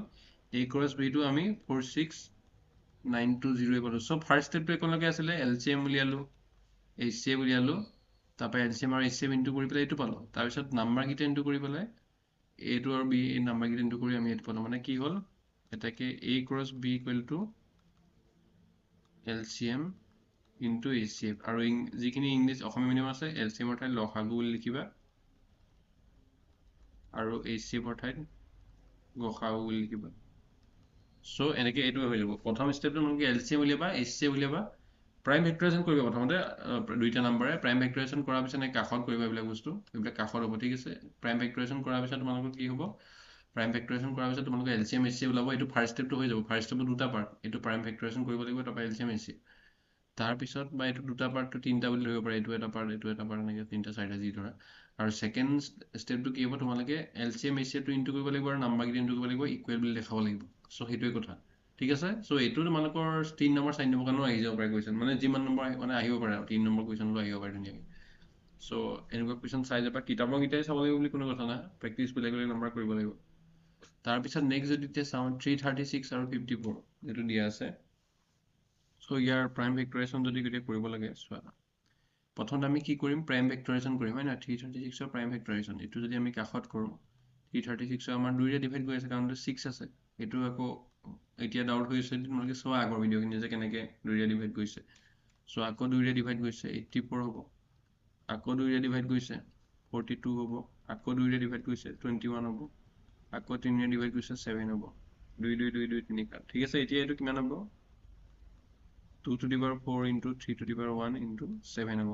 a ক্ৰছ b টো আমি 46920 পালো সো ফাৰ্স্ট স্টেপটো একেলগে আছিলে এলচিএম উলিয়ালো এইচচিএফ উলিয়ালো তাৰপৰা এলচিএম আৰু এইচচিএফ ইনটু কৰি পেলাই এইটো পালো তাৰপিছত নাম্বাৰ কেইটা ইনটু কৰি পেলাই এটো আৰু বি এই নাম্বাৰ কেইটা ইনটু কৰি আমি এইটো পালো মানে কি হ'ল এটাকে a cross b equal to LCM into HCF আৰু যিখিনি ইংলিছ অসমীয়া মিডিয়াম আছে LCM ৰ ঠাইত লসাগু বুলি লিখিবা আৰু HCF ৰ ঠাইত গসাগু বুলি লিখিবা সো এনেকৈ এইটো হৈ যাব প্ৰথম স্টেপটো তোমালোকে LCM উলিয়াবা HCF উলিয়াবা প্ৰাইম ফেক্টৰাইজেশ্যন কৰিবা প্ৰথমতে দুইটা নাম্বাৰে প্ৰাইম ফেক্টৰাইজেশ্যন কৰাৰ পিছত কাষত কৰিবা এইবিলাক বস্তু এইবিলাক কাষত হ'ব ঠিক আছে প্ৰাইম ফেক্টৰাইজেশ্যন কৰাৰ পিছত তোমালোকৰ কি হ'ব প্ৰাইম ফেক্টৰাইজেশ্যন কৰাৰ পিছত তোমালোকে LCM HCF ওলাব এইটো ফাৰ্স্ট স্টেপটো হৈ যাব ফাৰ্স্ট স্টেপটো দুটা পাৰ্ট এইটো প্ৰাইম ফেক্টৰাইজেশ্যন কৰিব লাগিব তাৰপৰা LCM HCF তাৰপিছত বা এইটো দুটা পাৰ্টটো তিনিটা বুলি ধৰিব পাৰে এইটো এটা পাৰ্ট এনেকৈ তিনিটা চাৰিটা যি ধৰা আৰু সেকেন্ড স্টেপটো কি হ'ব তোমালোকে LCM HCF টো ইনটু কৰিব লাগিব আৰু নাম্বাৰকেইটা ইনটু কৰিব লাগিব ইকুৱেল বুলি দেখাব লাগিব সো সেইটোৱে কথা ঠিক আছে সো এইটো তোমালোকৰ 3 নম্বৰ 4 নম্বৰ কাৰণেও আহি যাব পাৰে কুৱেশ্যন মানে যিমান নম্বৰ মানে আহিব পাৰে 3 নম্বৰ কুৱেশ্যনলৈ আহিব পাৰে ধুনীয়াকৈ সো এনেকুৱা কুৱেশ্যন চাই যাবা কিতাপৰ কেইটাই চাব লাগিব বুলি কোনো কথা নাই প্ৰেক্টিছ বেলেগ বেলেগ নম্বৰ কৰিব লাগিব তাৰপিছত নেক্সট যদি এতিয়া চাওঁ 336 আৰু 54 যেটো দিয়া আছে সো ইয়াৰ প্ৰাইম ফেক্টৰাইজেশ্যন যদি কেতিয়া কৰিব লাগে চোৱা প্ৰথমতে আমি কি কৰিম প্ৰাইম ফেক্টৰাইজেশ্যন কৰিম হয় না 336 ৰ প্ৰাইম ফেক্টৰাইজেশ্যন এইটো যদি আমি কাষত কৰোঁ 336 আমাৰ 2 ৰে ডিভাইড কৰি আছে কাৰণ 6 আছে এইটো আকৌ এতিয়া ডাউট হৈছে তোমালোকে চোৱা আগৰ ভিডিঅ'খিনি যে কেনেকৈ 2 ৰে ডিভাইড কৰিছে সো আকৌ 2 ৰে ডিভাইড কৰিছে 84 হ'ব আকৌ 2 ৰে ডিভাইড কৰিছে 42 হ'ব আকৌ 2 ৰে ডিভাইড কৰিছে 21 হ'ব আকৌ 3 ৰে ডিভাইড কৰিছে 7 হ'ব 2 2 2 2 3 কাট ঠিক আছে এতিয়া এইটো কিমান হ'ব 2 to the power 4 into 3 to the power 1 into 7 হ'ব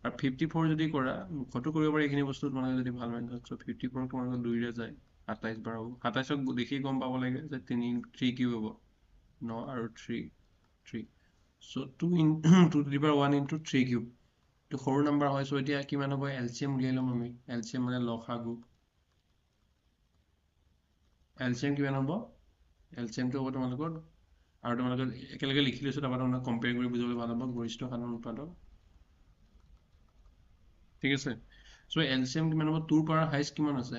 আৰু 54 যদি কৰা মুখতো কৰিব পাৰি এইখিনি বস্তু তোমালোকে যদি ভাল মেথড সো 54 তোমালোকৰ 2 ৰে যায় 27 বাৰ হ'ব 27ক দেখি গম পাব লাগে যে 3 কিউব হ'ব 9 আৰু 3 so 2 to the power 1 into 3 cube তো সৰু নাম্বাৰ হয় সো এতিয়া কিমান হ'ব এলচিএম উলিয়াই ল'ম আমি এলচিএম মানে লসাগু এলচিএম কিমান হ'ব এলচিএমটো হ'ব তোমালোকৰ আৰু তোমালোকে একেলগে লিখি লৈছো তাৰপৰা তোমালোকে কম্পেয়াৰ কৰি বুজিবলৈ ভাল হ'ব গৰিষ্ঠ সাধাৰণ উৎপাদক ঠিক আছে সো এলচিএম কিমান হ'ব 2 পাৱাৰ হাইষ্ট কিমান আছে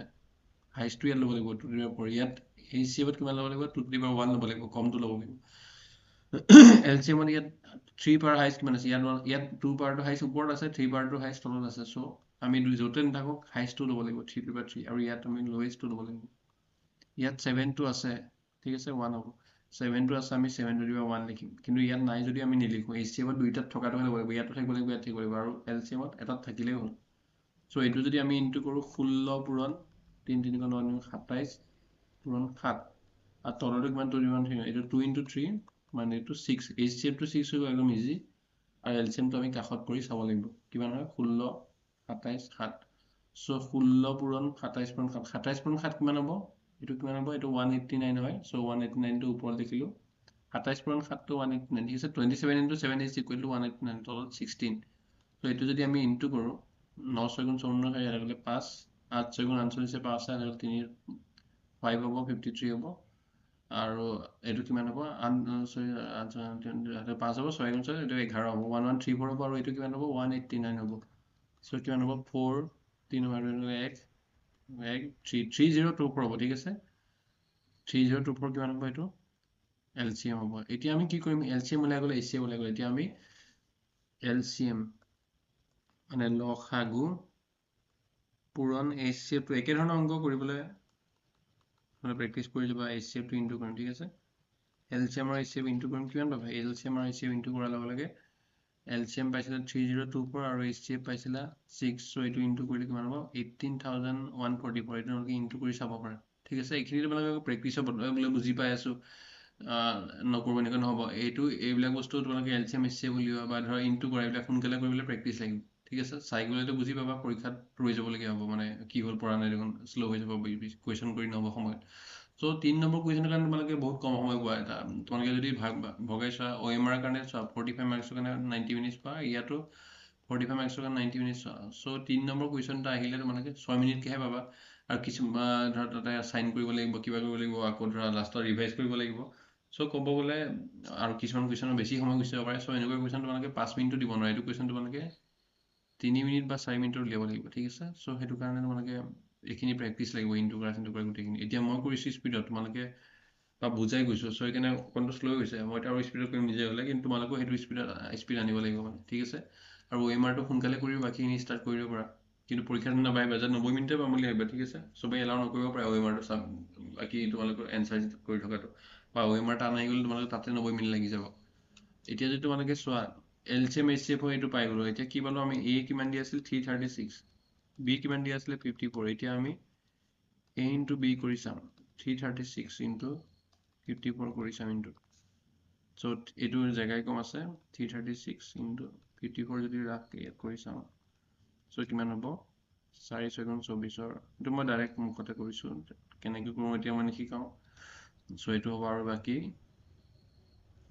হাইষ্টটো ইয়াত ল'ব লাগিব 2 to the power ইয়াত এইচচিএফত কিমান ল'ব লাগিব 2 to the power 1 ল'ব লাগিব কমটো ল'ব লাগিব এলচিএমত ইয়াত 3 পাৱাৰ হাইষ্ট কিমান আছে ইয়াত 2 পাৱাৰটো হাইষ্ট ওপৰত আছে 3 পাৱাৰটো হাইষ্ট তলত আছে সো আমি য'তে নাথাকক হাইষ্টটো ল'ব লাগিব 3 to the power 3 আৰু ইয়াত আমি লোৱেষ্টটো ল'ব লাগিব ইয়াত 7টো আছে ঠিক আছে 1 হ'ব 7টো আছে আমি 7 to the power 1 লিখিম কিন্তু ইয়াত নাই যদি আমি নিলিখো এইচচিএফত দুইটাত থকাটো ল'ব লাগিব ইয়াতো থাকিব লাগিব ইয়াত থাকিব লাগিব আৰু এলচিএমত এটাত থাকিলেই হ'ল সো এইটো যদি আমি ইনটু কৰোঁ 16 পূৰণ 3 3 9 27 পূৰণ 7 আৰু তলৰটো কিমান টু কিমান এইটো 2 into 3 মানে এইটো 6 এইচচিএফটো 6 হৈ গ'ল একদম ইজি আৰু এলচিএমটো আমি কাষত কৰি চাব লাগিব কিমান হয় 16 27 7 সো 16 পূৰণ 27 পূৰণ 7 27 পূৰণ 7 কিমান হ'ব এইটো কিমান হ'ব এইটো 189 হয় সো 189 টো ওপৰত লিখিলো 27 পূৰণ 7 টো 189 ঠিক আছে 27 into 7 is equal to 189 তলত 16 সো এইটো যদি আমি ইনটু কৰোঁ 9 6 গুণ 54 হয় ইয়াত 5 8 6 গুণ 48 5 আছে 3 5 হ'ব 53 হ'ব আৰু এইটো কিমান হ'ব 5 হ'ব 6 গুণ 6 এইটো 11 হ'ব 1134 হ'ব আৰু এইটো কিমান হ'ব 189 হ'ব চ' কিমান হ'ব 4 3 1 3024 হ'ব ঠিক আছে 3024 কিমান হ'ব এইটো LCM হ'ব এতিয়া আমি কি কৰিম LCM ওলাই গ'লে HCM ওলাই গ'লে এতিয়া আমি LCM মানে লসাগু পূৰণ HCF টো একেধৰণৰ অংক কৰিবলৈ মানে প্ৰেক্টিচ কৰি যাবা HCF টো ইনটু কৰিম ঠিক আছে LCM আৰু HCF ইনটু কৰিম কিমান পাবা LCM আৰু HCF ইনটু কৰাৰ লগে লগে LCM পাইছিলা 3024 আৰু HCF পাইছিলা 6 চ' এইটো ইনটু কৰিলে কিমান হ'ব 18144 এইটো তোমালোকে ইনটু কৰি চাব পাৰা ঠিক আছে এইখিনি তোমালোকে প্ৰেক্টিচৰ বোলে বুজি পাই আছো নকৰিব এনেকৈ নহ'ব এইবিলাক বস্তু তোমালোকে LCM HCF উলিওৱা বা ধৰা ইনটু কৰা এইবিলাক সোনকালে কৰিবলৈ প্ৰেক্টিচ লাগিব ঠিক আছে চাই গ'লেতো বুজি পাবা পৰীক্ষাত ৰৈ যাবলগীয়া হ'ব মানে কি হ'ল পৰা নাই দেখোন শ্ল' হৈ যাব কুৱেশ্যন কৰি নহ'ব সময়ত চ' 3 নম্বৰ কুৱেশ্যনৰ কাৰণে তোমালোকে বহুত কম সময় পোৱা এটা তোমালোকে যদি ভগাই চোৱা OMR কাৰণে চোৱা 45 মাৰ্কছৰ কাৰণে 90 মিনিটছ পোৱা ইয়াতো 45 মাৰ্কছৰ কাৰণে 90 মিনিটছ চোৱা চ' 3 নম্বৰ কুৱেশ্যন এটা আহিলে তোমালোকে 6 মিনিটকেহে পাবা আৰু কিছুমান ধৰা তাতে চাইন কৰিব লাগিব কিবা কৰিব লাগিব আকৌ ধৰা লাষ্টত ৰিভাইজ কৰিব লাগিব চ' ক'ব গ'লে আৰু কিছুমান কুৱেশ্যনৰ বেছি সময় গুচি যাব পাৰে চ' এনেকুৱা কুৱেশ্যন তোমালোকে 5 মিনিটো দিব নোৱাৰে এইটো কুৱেশ্যন তোমালোকে 3 মিনিট বা 4 মিনিটৰ উলিয়াব লাগিব ঠিক আছে চ' সেইটো কাৰণে তোমালোকে এইখিনি প্ৰেক্টিচ লাগিব ইনটু কৰা গোটেইখিনি এতিয়া মই কৰিছোঁ স্পীডত তোমালোকে বা বুজাই গৈছোঁ চ' সেইকাৰণে অকণটো শ্ল' হৈছে মই এতিয়া আৰু স্পীডত কৰিম নিজে হ'লে কিন্তু তোমালোকেও সেইটো স্পীড আনিব লাগিব মানে ঠিক আছে আৰু OMRটো সোনকালে কৰি বাকীখিনি ষ্টাৰ্ট কৰিব পাৰা কিন্তু পৰীক্ষাটো নাপাহিবা যে 90 মিনিটে পাম বুলি ভাবিবা ঠিক আছে চবেই এলাউ নকৰিব পাৰে OMRটো চাম বাকী তোমালোকৰ এনচাৰ কৰি থকাটো বা OMR টান আহি গ'লে তোমালোকে তাতে 90 মিনিট লাগি যাব এতিয়া যদি তোমালোকে চোৱা LCM HCF এইটো পাই গ'লো এতিয়া কি পালো আমি A কিমান দি আছিল 336 B কিমান দি আছিলে 54 এতিয়া আমি A ইনটু B কৰি চাম 336 ইনটু 54 কৰি চাম ইনটু চ' এইটো জেগাই কম আছে 336 ইনটু 54 যদি ৰাখ ইয়াত কৰি চাওঁ চ' কিমান হ'ব 4 6 গুণ 24 এইটো মই ডাইৰেক্ট মুখতে কৰিছোঁ কেনেকৈ কৰোঁ এতিয়া মানে শিকাওঁ চ' এইটো হ'ব আৰু বাকী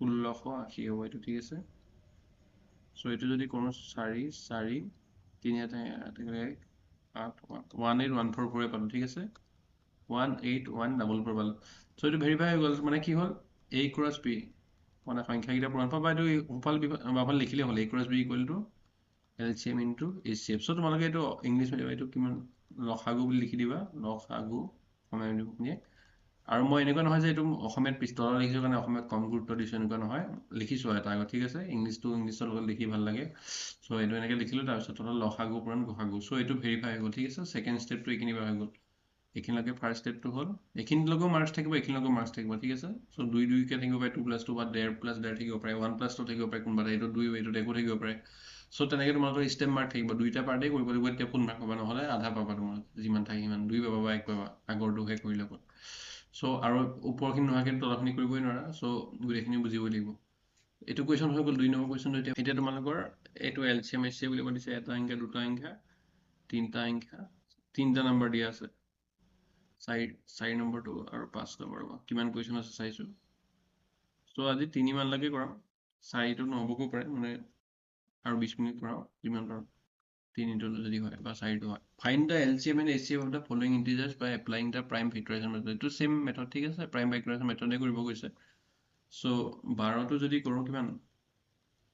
1680 হ'ব এইটো ঠিক আছে চ' এইটো যদি কৰোঁ 4 4 3 1814 পালোঁ ঠিক আছে 18144 পালোঁ চ' এইটো ভেৰিফাই হৈ গ'ল মানে কি হ'ল A ক্ৰছ B মানে সংখ্যাকেইটা পূৰণ পাবা এইটো সোঁফাল লিখিলেই হ'ল A cross B equal to LCM into HCF চ' তোমালোকে এইটো ইংলিছ মিডিয়াম এইটো কিমান লসাগু বুলি লিখি দিবা লসাগু অসমীয়া আৰু মই এনেকুৱা নহয় যে এইটো অসমীয়াত তলত লিখিছোঁ কাৰণে অসমীয়াত কম গুৰুত্ব দিছোঁ এনেকুৱা নহয় লিখিছোঁ এটা আগত ঠিক আছে ইংলিছটো ইংলিছৰ লগত লিখি ভাল লাগে চ' এইটো এনেকৈ লিখিলোঁ তাৰপিছত তলত লসাগু পূৰণ গসাগু চ' এইটো ভেৰিফাই হৈ গ'ল ঠিক আছে ছেকেণ্ড ষ্টেপটো এইখিনি হৈ গ'ল এইখিনিলৈকে ফাৰ্ষ্ট ষ্টেপটো হ'ল এইখিনিলৈকেও মাৰ্কছ থাকিব এইখিনিলৈকেও মাৰ্কছ থাকিব ঠিক আছে চ' 2 2কে থাকিব পাৰে 2 + 2 বা 1.5 + 1.5 থাকিব পাৰে 1 + 2 থাকিব পাৰে কোনোবা এইটো 2 এইটোত একো থাকিব পাৰে চ' তেনেকৈ তোমালোকৰ ষ্টেপ মাৰ্ক থাকিব দুইটা পাৰ্টেই কৰিব লাগিব এতিয়া ফুল মাৰ্ক পাবা নহ'লে আধা পাবা তোমালোকে যিমান থাকে সিমান 2 পাবা বা 1 পাবা আগৰটোহে কৰি ল'ব চ' আৰু ওপৰখিনি নোহোৱাকৈ তলৰখিনি কৰিবই নোৱাৰা চ' গোটেইখিনি বুজিবই লাগিব এইটো কুৱেশ্যন হৈ গ'ল 2 নম্বৰ কুৱেশ্যনটো এতিয়া তোমালোকৰ এইটো LCM HCF বুলি দিছে এটা সংখ্যা দুটা সংখ্যা তিনিটা সংখ্যা তিনিটা নম্বৰ দিয়া আছে 4 নম্বৰটো আৰু 5 নম্বৰ কিমান কুৱেশ্যন আছে চাইছোঁ চ' আজি 3 মানলৈকে কৰাম 4টো নহ'বও পাৰে মানে আৰু 20 মিনিট কৰাওঁ যিমান পাৰোঁ 3টো যদি হয় বা 4টো হয় find the LCM and HCF of the following integers by applying the prime factorization method এইটো চেম মেথড ঠিক আছে প্ৰাইম ফেক্টৰাইজেশ্যন মেথডে কৰিব গৈছে চ' 12টো যদি কৰোঁ কিমান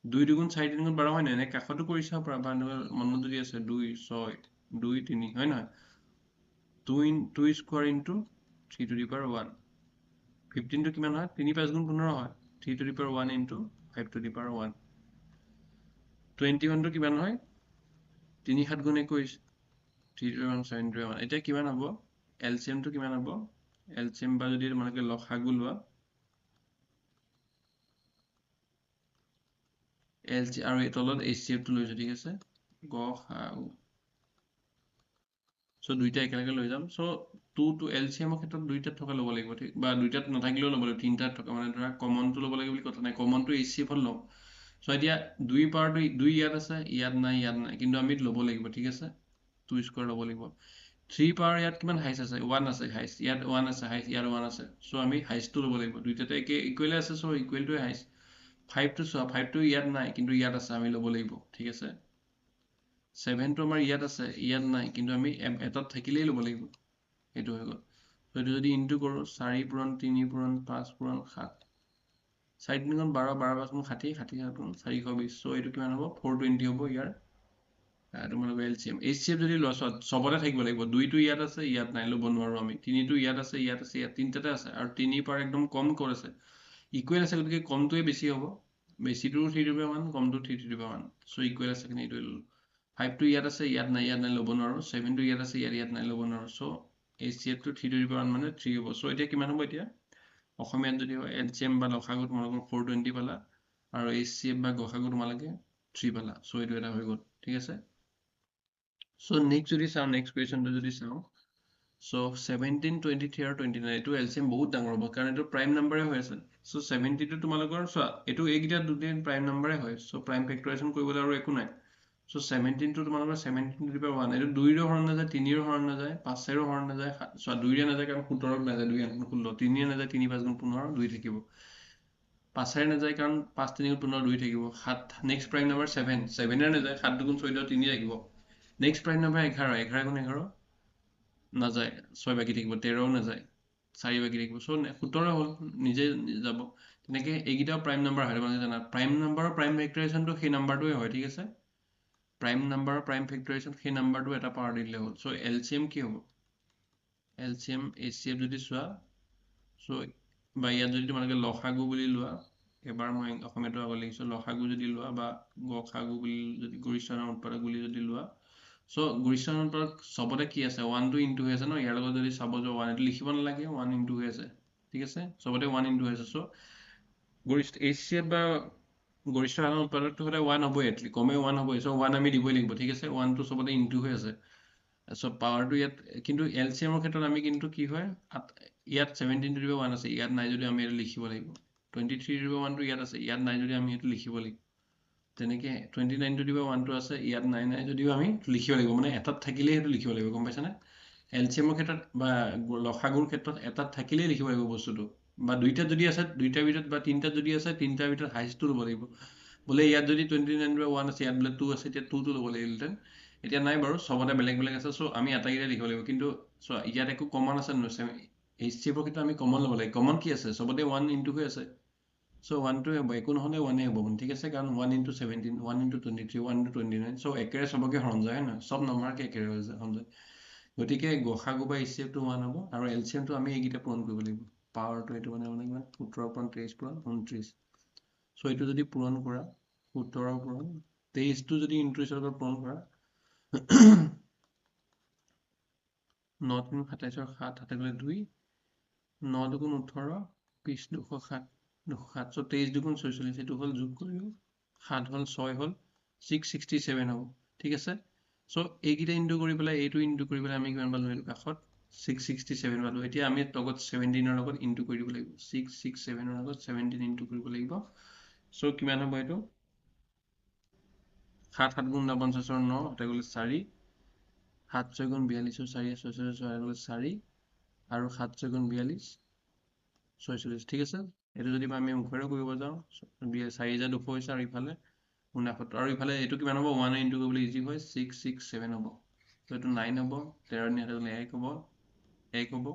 2 2 গুণ 4 3 গুণ 12 হয় নাই এনে কাষতো কৰি চাব পাৰা বা মনত যদি আছে 2 6 2 3 হয় নহয় 2 square into 3 to the power 1 15টো কিমান হয় 3 5 গুণ 15 হয় 3 to the power 1 into 5 to the power 1 21টো কিমান হয় 3 7 গুণ 21 3 to the power 7 to the power 1 এতিয়া কিমান হ'ব LCMটো কিমান হ'ব LCM বা যদি তোমালোকে লসাগু লোৱা LCM আৰু এই তলত HCFটো লৈছোঁ ঠিক আছে গসাগু চ' দুইটা একেলগে লৈ যাম চ' 2 to LCM ক্ষেত্ৰত দুইটাত থকা ল'ব লাগিব ঠিক বা দুইটাত নাথাকিলেও ল'ব লাগিব তিনিটাত থকা মানে ধৰা কমনটো ল'ব লাগে বুলি কথা নাই কমনটো HCF ল'ম চ' এতিয়া 2 পাৱাৰটো 2 ইয়াত আছে ইয়াত নাই কিন্তু আমি ল'ব লাগিব ঠিক আছে 2 স্কোৱাৰ ল'ব লাগিব 3 পাৱাৰ ইয়াত কিমান হাইষ্ট আছে 1 আছে হাইষ্ট ইয়াত 1 আছে হাইষ্ট ইয়াত 1 আছে চ' আমি হাইষ্টটো ল'ব লাগিব দুইটাতে ইকুৱেলে আছে চ' ইকুৱেলটোৱে হাইষ্ট 5টো চোৱা 5টো ইয়াত নাই কিন্তু ইয়াত আছে আমি ল'ব লাগিব ঠিক আছে 7টো আমাৰ ইয়াত আছে ইয়াত নাই কিন্তু আমি এটাত থাকিলেই ল'ব লাগিব এইটো হৈ গ'ল এইটো যদি ইনটু কৰোঁ 4 পূৰণ 3 পূৰণ 5 পূৰণ 7 4 3 গুণ 12 12 5 গুণ 60 60 7 গুণ 420 চ' এইটো কিমান হ'ব 420 হ'ব ইয়াৰ তোমালোকৰ এলচিএম এইচচিএফ যদি লোৱা চবতে থাকিব লাগিব 2টো ইয়াত আছে ইয়াত নাই ল'ব নোৱাৰো আমি 3টো ইয়াত আছে ইয়াত তিনিটাতে আছে আৰু 3 পাৰ একদম কম ক'ত আছে ইকুৱেল আছে গতিকে কমটোৱে বেছি হ'ব বেছিটো 3/1 কমটো 3/1 চ' ইকুৱেল আছে কিন্তু এইটোৱে ল'লো 5টো ইয়াত আছে ইয়াত নাই ল'ব নোৱাৰো 7টো ইয়াত আছে ইয়াত নাই ল'ব নোৱাৰো চ' এইচচিএফটো 3/1 মানে 3 হ'ব চ' এতিয়া কিমান হ'ব এতিয়া অসমীয়াত যদি হয় এলচিএম বা লসাগু তোমালোকৰ 420 পালা আৰু এইচচিএফ বা গসাগু তোমালোকে 3 পালা চ' এইটো এটা হৈ গ'ল ঠিক আছে চ' নেক্সট যদি চাওঁ নেক্সট কুৱেশ্যনটো যদি চাওঁ চ' 17 23 আৰু 29 এইটো এলচিএম বহুত ডাঙৰ হ'ব কাৰণ এইটো প্ৰাইম নাম্বাৰে হৈ আছে চ' 70টো তোমালোকৰ চোৱা এইটো এইকেইটা দুদিন প্ৰাইম নাম্বাৰে হয় চ' প্ৰাইম ফেক্টৰাইজেশ্যন কৰিবলৈ আৰু একো নাই চ' 17টো তোমালোকৰ 17 এইটো 2ৰো হৰণ নাযায় 3ৰো হৰণ নাযায় 5ৰো হৰণ নাযায় চোৱা 2ৰে নাযায় কাৰণ 17ক নাযায় 2 8 16 3ৰে নাযায় 3 5 গুণ 15 2 থাকিব 5ৰে নাযায় কাৰণ 5 3 গুণ 15 2 থাকিব 7 নেক্সট প্ৰাইম নাম্বাৰ 7 7ৰে নাযায় 7 2 গুণ 14 3 থাকিব নেক্সট প্ৰাইম নাম্বাৰ 11 11 গুণ 11 নাযায় 6 বাকী থাকিব 13ও নাযায় 4 বাকী থাকিব চ' 17 হ'ল নিজে যাব তেনেকৈ এইকেইটাও প্ৰাইম নাম্বাৰ হয় তোমালোকে জানা প্ৰাইম নাম্বাৰৰ প্ৰাইম ফেক্টৰাইজেশ্যনটো সেই নাম্বাৰটোৱে হয় ঠিক আছে প্ৰাইম নাম্বাৰৰ প্ৰাইম ফেক্টৰাইজেশ্যন সেই নাম্বাৰটো এটা পাৱাৰ দি দিলে হ'ল চ' এলচিএম কি হ'ব এলচিএম এইচচিএফ যদি চোৱা চ' বা ইয়াত যদি তোমালোকে লসাগু বুলি লোৱা এবাৰ মই অসমীয়াটো আগত লিখিছোঁ লসাগু যদি লোৱা বা গসাগু বুলি যদি গৰিষ্ঠ উৎপাদক বুলি যদি লোৱা চ' গৰিষ্ঠ উৎপাদক চবতে কি আছে 1টো ইনটু হৈ আছে ন ইয়াৰ লগত যদি চাব যোৱা 1 এইটো লিখিব নালাগে 1 ইনটু হৈ আছে ঠিক আছে চবতে 1 ইনটু হৈ আছে চ' গৰিষ্ঠ এইচচিএফ বা গৰিষ্ঠ সাধাৰণ উৎপাদকটো সদায় 1 হ'বই এটলিষ্ট কমেও 1 হ'বই চ' 1 আমি দিবই লাগিব ঠিক আছে 1টো চবতে ইনটু হৈ আছে চ' পাৱাৰটো ইয়াত কিন্তু এলচিএমৰ ক্ষেত্ৰত আমি কিন্তু কি হয় ইয়াত 17 আছে ইয়াত নাই যদি আমি এইটো লিখিব লাগিব 23 ইয়াত আছে ইয়াত নাই যদি আমি এইটো লিখিব লাগিব তেনেকৈ 29 আছে ইয়াত নাই যদিও আমি লিখিব লাগিব মানে এটাত থাকিলেই সেইটো লিখিব লাগিব গম পাইছানে এলচিএমৰ ক্ষেত্ৰত বা লসাগুৰ ক্ষেত্ৰত এটাত থাকিলেই লিখিব লাগিব বস্তুটো বা দুইটাত যদি আছে দুইটাৰ ভিতৰত বা তিনিটাত যদি আছে তিনিটাৰ ভিতৰত হাইষ্টটো ল'ব লাগিব বোলে ইয়াত যদি 29/1 আছে ইয়াত বোলে 2 আছে এতিয়া 2টো ল'ব লাগিলহেঁতেন এতিয়া নাই বাৰু চবতে বেলেগ বেলেগ আছে চ' আমি আটাইকেইটা লিখিব লাগিব কিন্তু চোৱা ইয়াত একো কমন আছে নহয় এইচচিএফৰ ক্ষেত্ৰত আমি কমন ল'ব লাগে কমন কি আছে চবতে 1 ইনটু হৈ আছে চ' 1টোৱে হ'ব একো নহ'লে 1এ হ'ব ঠিক আছে কাৰণ 1 ইনটু 17 1 ইনটু 23 1 ইনটু 29 চ' একেৰে চবকে হৰণ যায় হয় নহয় চব নম্বৰকে একেৰে হৰণ যায় গতিকে গসাগু বা এইচচিএফটো 1 হ'ব আৰু এলচিএমটো আমি এইকেইটা পূৰণ কৰিব লাগিব পাৱাৰটো এইটো মানে কিমান 17 পূৰণ 23 পূৰণ 29 চ' এইটো যদি পূৰণ কৰা 17 পূৰণ 23টো যদি 29ৰ লগত পূৰণ কৰা 9 3 27 7 7 গ'লে 2 9 2 18 20 207 207 চ' 23 2 46 এইটো হ'ল যোগ কৰিও 7 হ'ল 6 হ'ল 667 হ'ব ঠিক আছে চ' এইকেইটা ইনটু কৰি পেলাই এইটো ইনটু কৰি পেলাই আমি কিমান পালোঁ এইটো কাষত 667 পালোঁ এতিয়া আমি লগত 17ৰ লগত ইনটু কৰি দিব লাগিব 667ৰ লগত 17 ইনটু কৰিব লাগিব চ' কিমান হ'ব এইটো 7 7 গুণ 49 9 এটা গ'লে 4 7 6 গুণ 42 4 6 6 6 গ'লে 4 আৰু 7 6 গুণ 42 46 ঠিক আছে এইটো যদি আমি মুখেৰে কৰিব যাওঁ 4200 হৈছে আৰু ইফালে 69 আৰু ইফালে এইটো কিমান হ'ব 1 ইনটু কৰিবলৈ ইজি হয় 667 হ'ব ত' এইটো 9 হ'ব 13 নি 1 হ'ব 1 হ'ব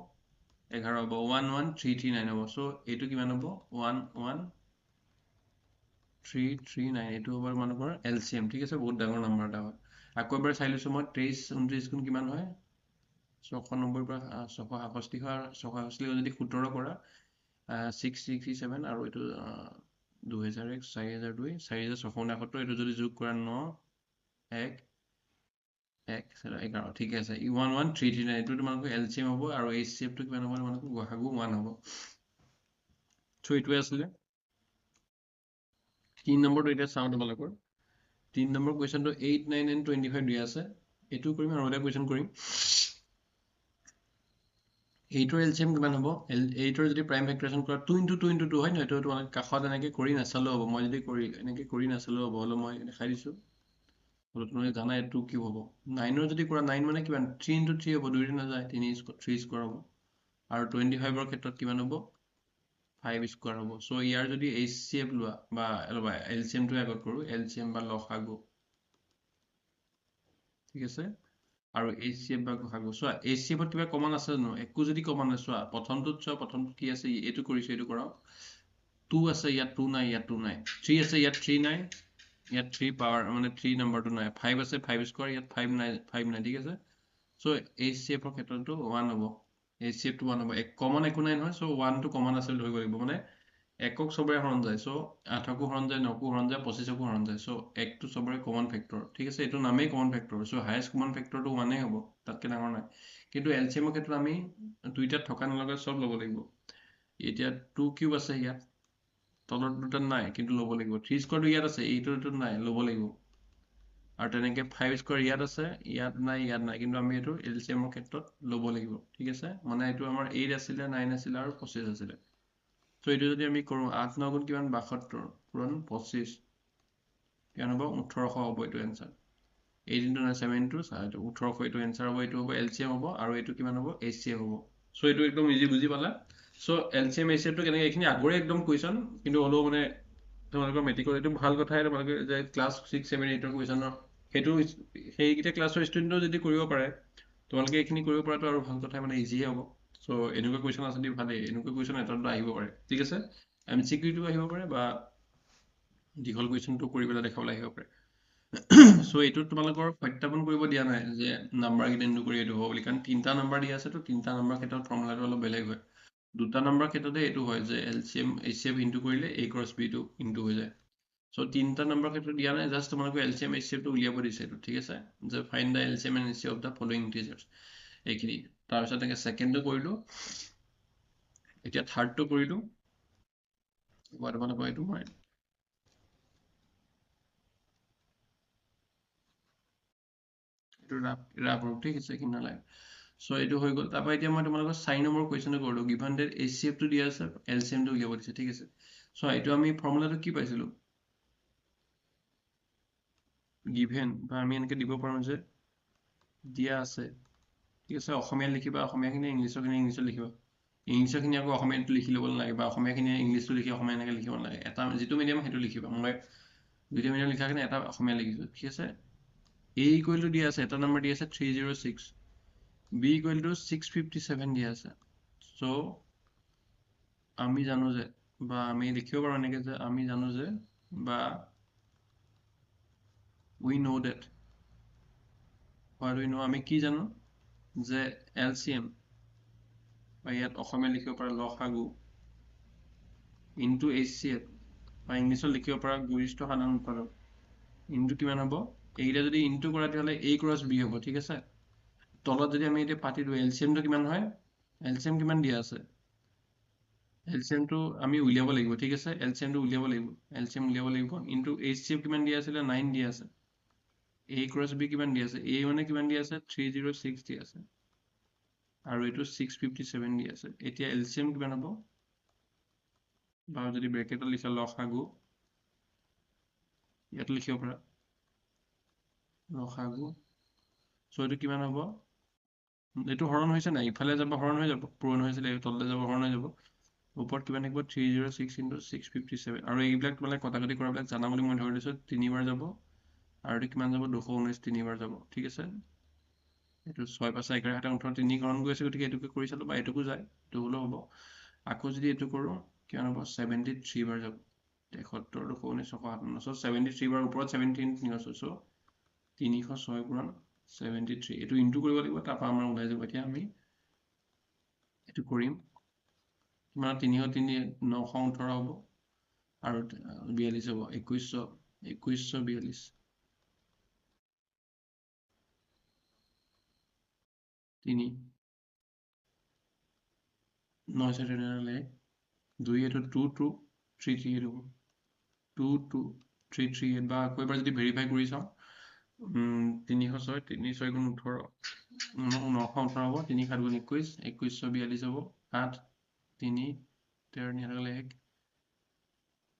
11 হ'ব 11339 হ'ব চ' এইটো কিমান হ'ব 11339 এইটো হ'ব তোমালোকৰ এলচিএম ঠিক আছে বহুত ডাঙৰ নাম্বাৰ এটা হয় আকৌ এবাৰ চাই লৈছোঁ মই 23 29 গুণ কিমান হয় 690 পৰা 667 হয় 667 যদি 17 কৰা 667 আৰু এইটো 2001 4002 4669 এইটো যদি যোগ কৰা 9 1 11 ঠিক আছে 11339 এইটো তোমালোকৰ এলচিএম হ'ব আৰু এইচচিএফটো কিমান হ'ব তোমালোকৰ গসাগু 1 হ'ব চ' এইটোৱে আছিলে 3 নম্বৰটো এতিয়া চাওঁ তোমালোকৰ 3 নম্বৰ কুৱেশ্যনটো 8 9 and 25 দিয়া আছে এইটো কৰিম আৰু এটা কুৱেশ্যন কৰিম 8ৰ এলচিএম কিমান হ'ব 8ৰ যদি প্ৰাইম ফেক্টৰেশ্যন কৰা 2 ইনটু 2 ইনটু 2 হয় নহয় এইটো তোমালোকে কাষত এনেকৈ কৰি নাচালেও হ'ব মই যদি এনেকৈ কৰি নাচালেও হ'ব হ'লেও মই দেখাই দিছোঁ হ'লেও তোমালোকে জানা এইটো কি হ'ব 9ৰ যদি কৰা 9 মানে কিমান 3 ইনটু 3 হ'ব 2ৰে নাযায় 3 স্কোৱাৰ হ'ব আৰু 25ৰ ক্ষেত্ৰত কিমান হ'ব 5 স্কোৱাৰ হ'ব চ' ইয়াৰ যদি এইচচিএফ লোৱা বা এলচিএমটোৱে আগত কৰোঁ এলচিএম বা লসাগু ঠিক আছে আৰু HCF বা গসাগু চোৱা HCF ত কিবা কমন আছে জানো একো যদি কমন নাই চোৱা প্ৰথমটোত কি আছে এইটো কৰিছো এইটো কৰাও 2 আছে ইয়াত 2 নাই ইয়াত 2 নাই 3 আছে ইয়াত 3 নাই ইয়াত 3 পাৱাৰ মানে 3 নম্বৰটো নাই 5 আছে 5 স্কয়াৰ ইয়াত 5 নাই ঠিক আছে সো HCF ৰ ক্ষেত্ৰটো 1 হ'ব HCF টো 1 হ'ব কমন একো নাই নহয় সো 1 টো কমন আছে ধৰিব লাগিব মানে একক সবৰে হৰণ যায় সো 8 কো হৰণ যায় 9 কো হৰণ যায় 25 কো হৰণ যায় সো 1 টো সবৰে কমন ফেক্টৰ ঠিক আছে এটো নামেই common factor so highest common ফেক্টৰটো 1 এ হ'ব তাতকে ডাঙৰ নাই কিন্তু LCM ৰ ক্ষেত্ৰত আমি দুইটা থকা নলগা সব ল'ব লাগিব এতিয়া 2 কিউব আছে ইয়াত তলত দুটা নাই কিন্তু ল'ব লাগিব 3 স্কয়াৰটো ইয়াত আছে এইটোটো নাই ল'ব লাগিব আৰু তেনেকে 5 স্কয়াৰ ইয়াত আছে ইয়াত নাই কিন্তু আমি এটো LCM ৰ ক্ষেত্ৰত ল'ব লাগিব ঠিক আছে মানে এটো আমাৰ 8 আছিল 9 আছিল আৰু 25 আছিল সো এটো যদি আমি কৰো 8 9 গুণ কিমান 72 পূৰণ 25 কিমান হ'ব 1800 হ'ব এটো आंसर 8 into 9 7 into 1800 এটো आंसर হ'ব এটো হ'ব LCM হ'ব আৰু এটো কিমান হ'ব HCF হ'ব সো এটো একদম ইজি বুজি পালা সো LCM HCF টো কেনেকৈ এখিনি আগৰে একদম কোৱেশ্চন কিন্তু হলো মানে তোমালোকৰ মেট্ৰিকৰ এটো ভাল কথাই তোমালোকে যে ক্লাস 6 7 8 ৰ কোৱেশ্চনৰ হেতু সেইকিটা ক্লাছৰ ষ্টুডেন্টও যদি কৰিব পাৰে তোমালোকে এখিনি কৰিব পৰাটো আৰু ভাল কথা মানে ইজি হ'ব সো এনেকুৱা কোৱেশ্চন আছে দি ভালে এনেকুৱা কোৱেশ্চন এটাটো আহিব পাৰে ঠিক আছে MCQ টো আহিব পাৰে বা দীঘল কোৱেশ্চনটো কৰি পেলাই দেখাবলৈ আহিব পাৰে সো এটো তোমালোকৰ সত্যাপন কৰিব দিয়া নাই যে নাম্বাৰ গিটা ইনটু কৰি এটো হ'ব বুলি কাৰণ তিনটা নাম্বাৰ দিয়া আছে তো তিনটা নাম্বাৰ ক্ষেত্ৰত ফৰ্মুলাটো অলপ বেলেগ হয় দুটা নাম্বাৰ ক্ষেত্ৰতে এটো হয় যে LCM HCF ইনটু কৰিলে A cross B টো ইনটু হৈ যায় সো তিনটা নাম্বাৰ ক্ষেত্ৰত দিয়া নাই জাস্ট তোমালোকৰ LCM HCF টো উলিয়াব দিছে এটো ঠিক আছে যে find da LCM and HCF of the following integers এইখিনি তাৰ পিছত এনেকে সেকেন্ডটো কৰিলো এতিয়া থাৰ্ডটো কৰিলো তোমালোকৰ এটো মই ৰাফ ঠিক আছে কি নালাগে সো এটো হৈ গল তাৰপৰ এতিয়া মই তোমালোকৰ 4 নম্বৰ কোৱেশ্চনটো কৰিলো গিভেন দ্যাট HCF টো দিয়া আছে LCM টো উলিয়াব দিছে ঠিক আছে সো এটো আমি ফৰ্মুলাটো কি পাইছিলো গিভেন বা আমি এনেকে দিব পাৰো যে দিয়া আছে ঠিক আছে অসমীয়া লিখিবা অসমীয়াখিনি ইংলিছৰখিনি ইংলিছত লিখিবা ইংলিছৰখিনি আকৌ অসমীয়াটো লিখি ল'ব নালাগে বা অসমীয়াখিনি ইংলিছটো লিখি অসমীয়া এনেকে লিখিব নালাগে এটা যিটো মিডিয়াম সেইটো লিখিবা মই দুইটা মিডিয়াম লিখাখিনি এটা অসমীয়া লিখিছো ঠিক আছে A equal to দিয়া আছে এটা নাম্বাৰ দিয়া আছে 306 B equal to 657 দিয়া আছে সো আমি জানো যে বা আমি লিখিব পাৰো এনেকে যে আমি জানো যে বা we know that what we know আমি কি জানো যে LCM বা ইয়াত অসমীয়া লিখিব পাৰা লসাগু ইনটু HCF বা ইংলিছত লিখিব পাৰা গৰিষ্ঠ সাধাৰণ উৎপাদক ইনটু কিমান হ'ব এইটা যদি ইনটু কৰা তেতিয়াহ'লে A cross B হ'ব ঠিক আছে তলত যদি আমি এটা পাতি দিও LCM টো কিমান হয় LCM কিমান দিয়া আছে LCM টো আমি উলিয়াব লাগিব ঠিক আছে LCM টো উলিয়াব লাগিব LCM উলিয়াব লাগিব ইনটু HCF কিমান দিয়া আছিল 9 দিয়া আছে A cross B কিমান দিয়া আছে A মানে কিমান দিয়া আছে 306 দিয়া আছে আৰু এটো 657 দিয়া আছে এতিয়া LCM কিমান হ'ব বা যদি ব্ৰেকেটত লিখা লসাগু ইয়াত লিখিব পাৰা লসাগু সো এটো কিমান হ'ব এটো হৰণ হৈছে নাই ইফালে যাব হৰণ হৈ যাব পূৰণ হৈছিল এই তললে যাব হৰণ হৈ যাব ওপৰত কিমান থাকিব 306 into 657 আৰু এইবিলাক মানে কটাকটি কৰাবিলাক জানা বুলি মই ধৰি লৈছো তিনিবাৰ যাব আৰু এটো কিমান যাব 219 তিনিবাৰ যাব ঠিক আছে এটো 6 5 11 7 18 3 হৰণ গৈ আছে গতিকে এটোকে কৰি চালো বা এটোকো যায় এটো হলো হ'ব আকৌ যদি এটো কৰো কিমান হ'ব 73 বাৰ যাব 73 219 657 সো 73 বাৰ ওপৰত 17 306 সো 306 পূৰণ 73 এটো ইনটু কৰিব লাগিব তাৰপা আমাৰ ওলাই যাব এতিয়া আমি এটো কৰিম কিমান 303 918 হ'ব আৰু 42 হ'ব 2142 3 9 7 2 এটো 2 2 3 3 হ'ব 2 2 3 3 বা আকৌ এবাৰ যদি ভেৰিফাই কৰি চাও 306 3 গুণ 18 918 হ'ব 3 7 গুণ 21 2142 হ'ব 8 3 13 1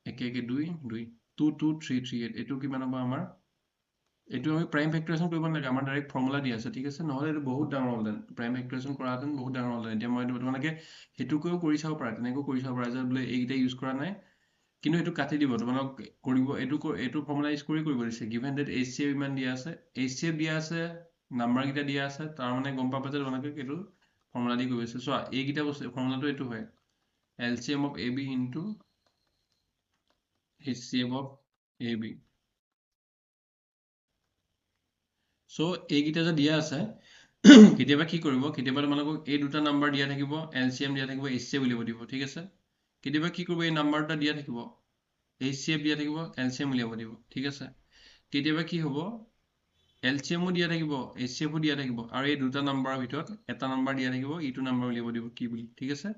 1 1 2 2 2 2 3 3 এটো কিমান হ'ব আমাৰ এটো আমি প্ৰাইম ফেক্টৰেশন কৰিব নালাগে আমাৰ ডাইৰেক্ট ফৰ্মুলা দি আছে ঠিক আছে নহলে এটো বহুত ডাঙৰ হ'লতেন প্ৰাইম ফেক্টৰেশন কৰাহেঁতেন বহুত ডাঙৰ হ'লতেন এতিয়া মই তোমালোকে হেতুকৈও কৰি চাব পাৰা তেনেকৈ কৰি চাব পাৰা যে বোলে এইটা ইউজ কৰা নাই কিন্তু এটো কাটি দিব তোমালোক কৰিব এটো ফৰ্মুলা ইউজ কৰি কৰিব দিছে গিভেন দ্যাট HCF ইমান দিয়া আছে HCF দিয়া আছে নাম্বাৰ কেইটা দিয়া আছে তাৰ মানে গম পাবা যে তোমালোকে এইটো ফৰ্মুলা দি কৰি আছে চোৱা এইকেইটা বস্তু ফৰ্মুলাটো এইটো হয় LCM of AB into HCF of AB so এইকেইটা যে দিয়া আছে কেতিয়াবা কি কৰিব কেতিয়াবা তোমালোকক এই দুটা নাম্বাৰ দিয়া থাকিব LCM দিয়া থাকিব HCF উলিয়াব দিব ঠিক আছে কেতিয়াবা কি কৰিব এই নাম্বাৰ দুটা দিয়া থাকিব HCF দিয়া থাকিব LCM উলিয়াব দিব ঠিক আছে কেতিয়াবা কি হ'ব LCMও দিয়া থাকিব HCFও দিয়া থাকিব আৰু এই দুটা নাম্বাৰৰ ভিতৰত এটা নাম্বাৰ দিয়া থাকিব ইটো নাম্বাৰ উলিয়াব দিব কি বুলি ঠিক আছে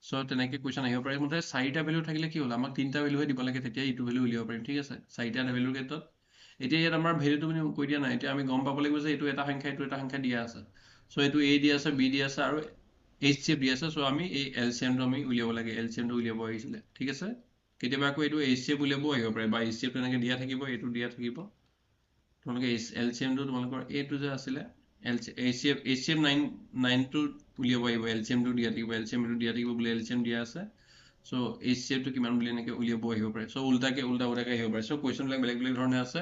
সো তেনেকৈ কোৱেশ্চন আহিব পাৰে মুঠতে চাৰিটা ভ্যালু থাকিলে কি হ'ল আমাক তিনিটা ভ্যালুহে দিব লাগে তেতিয়া ইটো ভ্যালু উলিয়াব পাৰিম ঠিক আছে চাৰিটা ভ্যালুৰ ক্ষেত্ৰত এতিয়া ইয়াত আমাৰ ভ্যালুটো মানে কৈ দিয়া নাই এতিয়া আমি গম পাব লাগিব যে এইটো এটা সংখ্যা দিয়া আছে সো এইটো A দিয়া আছে B দিয়া আছে আৰু HCF দিয়া আছে সো আমি এই LCMটো আমি উলিয়াব লাগে LCMটো উলিয়াব আহিছিলে ঠিক আছে কেতিয়াবা আকৌ এইটো HCF উলিয়াব আহিব পাৰে বা HCF তেনেকৈ দিয়া থাকিব এইটো দিয়া থাকিব তোমালোকে LCMটো তোমালোকৰ এইটো যে আছিলে HCF 9টো উলিয়াব আহিব LCMটো দিয়া থাকিব LCMটো দিয়া থাকিব বুলি LCM দিয়া আছে সো HCFটো কিমান বুলি এনেকৈ উলিয়াব আহিব পাৰে সো উল্টা উল্টাকে আহিব পাৰে সো কুৱেশ্যনবিলাক বেলেগ বেলেগ ধৰণে আছে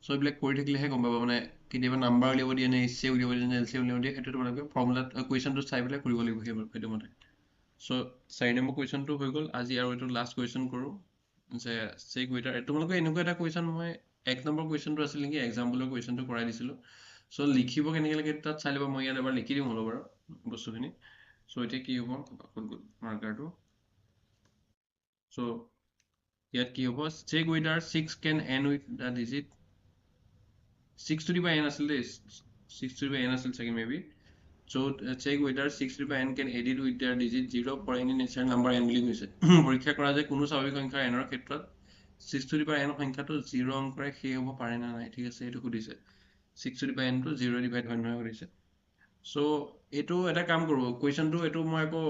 সো এইবিলাক কৰি থাকিলেহে গম পাবা মানে কেতিয়াবা নাম্বাৰ উলিয়াব দিয়ে নে HCF উলিয়াব দিয়ে নে LCM উলিয়াব দিয়ে সেইটো তোমালোকে ফৰ্মুলাত কুৱেশ্যনটো চাই পেলাই কৰিব লাগিব সেইটো মতে সো 4 নম্বৰ কুৱেশ্যনটো হৈ গ'ল আজি আৰু এইটো লাষ্ট কুৱেশ্যন কৰোঁ যে চেক ৱেটাৰ তোমালোকে এনেকুৱা এটা কুৱেশ্যন মই 1 নম্বৰ কুৱেশ্যনটো আছিল নেকি এক্সাম্পলৰ কুৱেশ্যনটো কৰাই দিছিলোঁ সো লিখিব কেনেকৈ লাগে তাত চাই ল'বা মই ইয়াত এবাৰ লিখি দিম হ'লো বাৰু বস্তুখিনি সো এতিয়া কি হ'ব মাৰ্কাৰটো সো ইয়াত কি হ'ব check waiter 6 can end with the digit 6 to the power n আছিল দেই 6 to the power n আছিল চাগে maybe so check whether 6 to the power n can edit with their digit 0 for any natural number n বুলি কৈছে পৰীক্ষা কৰা যে কোনো স্বাভাৱিক সংখ্যা n ৰ ক্ষেত্ৰত 6 to the power n সংখ্যাটো 0 অংকৰে শেষ হ'ব পাৰে না নাই ঠিক আছে এইটো সুধিছে 6 to the power n টো 0 ডিভাইড হয় নহয় সুধিছে সো এইটো এটা কাম কৰোঁ কুৱেশ্যনটো এইটো মই আকৌ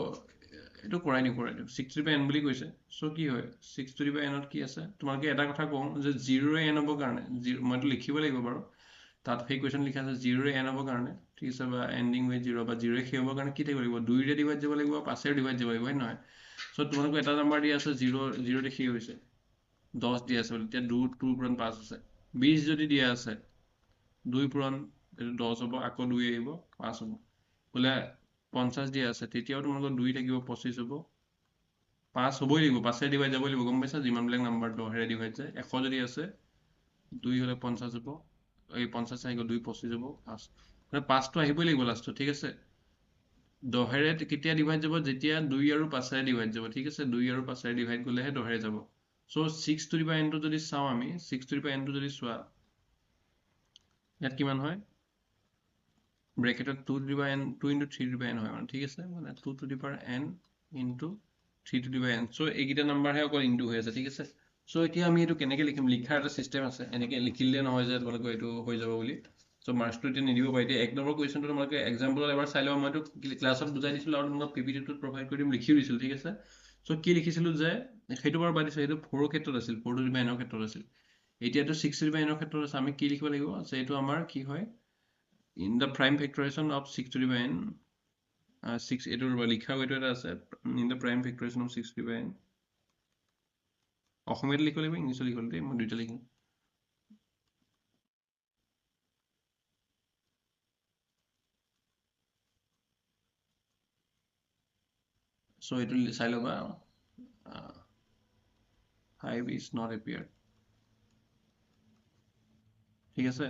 এইটো কৰাই দিওঁ 6 to the power n বুলি কৈছে সো কি হয় 6 to the power n ত কি আছে তোমালোকে এটা কথা কওঁ যে 0 ৰে n হ'বৰ কাৰণে মইতো লিখিব লাগিব বাৰু তাত সেই কুৱেশ্যন লিখা আছে 0 ৰে n হ'বৰ কাৰণে ঠিক আছে বা এণ্ডিং উইথ 0 বা 0 ৰে শেষ হ'বৰ কাৰণে কি থাকিব লাগিব 2 ৰে ডিভাইড যাব লাগিব 5 ৰে ডিভাইড যাব লাগিব হয় নহয় সো তোমালোকে এটা নাম্বাৰ দিয়া আছে 0 ৰে শেষ হৈছে 10 দিয়া আছে তেতিয়া 2 পূৰণ 5 আছে 20 যদি দিয়া আছে 2 পূৰণ 10 হ'ব আকৌ 2 আহিব 5 হ'ব বোলে 50 দিয়া আছে তেতিয়াও তোমালোকৰ 2 থাকিব 25 হ'ব 5 হ'বই লাগিব 5 ৰে ডিভাইড যাব লাগিব গম পাইছা যিমানবিলাক নাম্বাৰ 10 ৰে ডিভাইড যায় 100 যদি আছে 2 হ'লে 50 হ'ব এই 50 আহি গ'ল 2 25 হ'ব 5 মানে 5টো আহিবই লাগিব লাষ্টত ঠিক আছে 10 ৰে কেতিয়া ডিভাইড যাব যেতিয়া 2 আৰু 5 ৰে ডিভাইড যাব ঠিক আছে 2 আৰু 5 ৰে ডিভাইড গ'লেহে 10 ৰে যাব so 6 to the power n টো যদি চাওঁ আমি 6 to the power n টো যদি চোৱা ইয়াত কিমান হয় ব্ৰেকেটত 2 to the power n 2 into 3 to the power n হয় মানে ঠিক আছে মানে 2 to the power n into 3 to the power n so এইকেইটা নাম্বাৰহে অকল ইনটু হৈ আছে ঠিক আছে সো এতিয়া আমি এইটো কেনেকৈ লিখিম লিখাৰ এটা চিষ্টেম আছে এনেকৈ লিখিলে নহয় যে তোমালোকৰ এইটো হৈ যাব বুলি সো মাৰ্কছটো এতিয়া নিদিব পাৰে এতিয়া 1 নম্বৰ কুৱেশ্যনটো তোমালোকে এক্সাম্পলত এবাৰ চাই ল'বা মইতো ক্লাছত বুজাই দিছিলোঁ আৰু তোমালোকক PPT-টোত প্ৰভাইড কৰি দিম লিখিও দিছিলোঁ ঠিক আছে সো কি লিখিছিলোঁ যে সেইটো বাৰু বাদ দিছোঁ সেইটো 4ৰ ক্ষেত্ৰত আছিল 4 to the power n ৰ ক্ষেত্ৰত আছিল এতিয়াতো 6 to the power n ৰ ক্ষেত্ৰত আছে আমি কি লিখিব লাগিব যে এইটো আমাৰ কি হয় in the prime factorization of 6 to the power n 6 এইটোৰ লিখা এইটো এটা আছে in the prime factorization of 6 to the power n অসমীয়াত লিখিব লাগিব ইংলিছত লিখিব লাগিব মই দুইটা লিখিম সো এইটো চাই ল'বা 5 is not appeared ঠিক আছে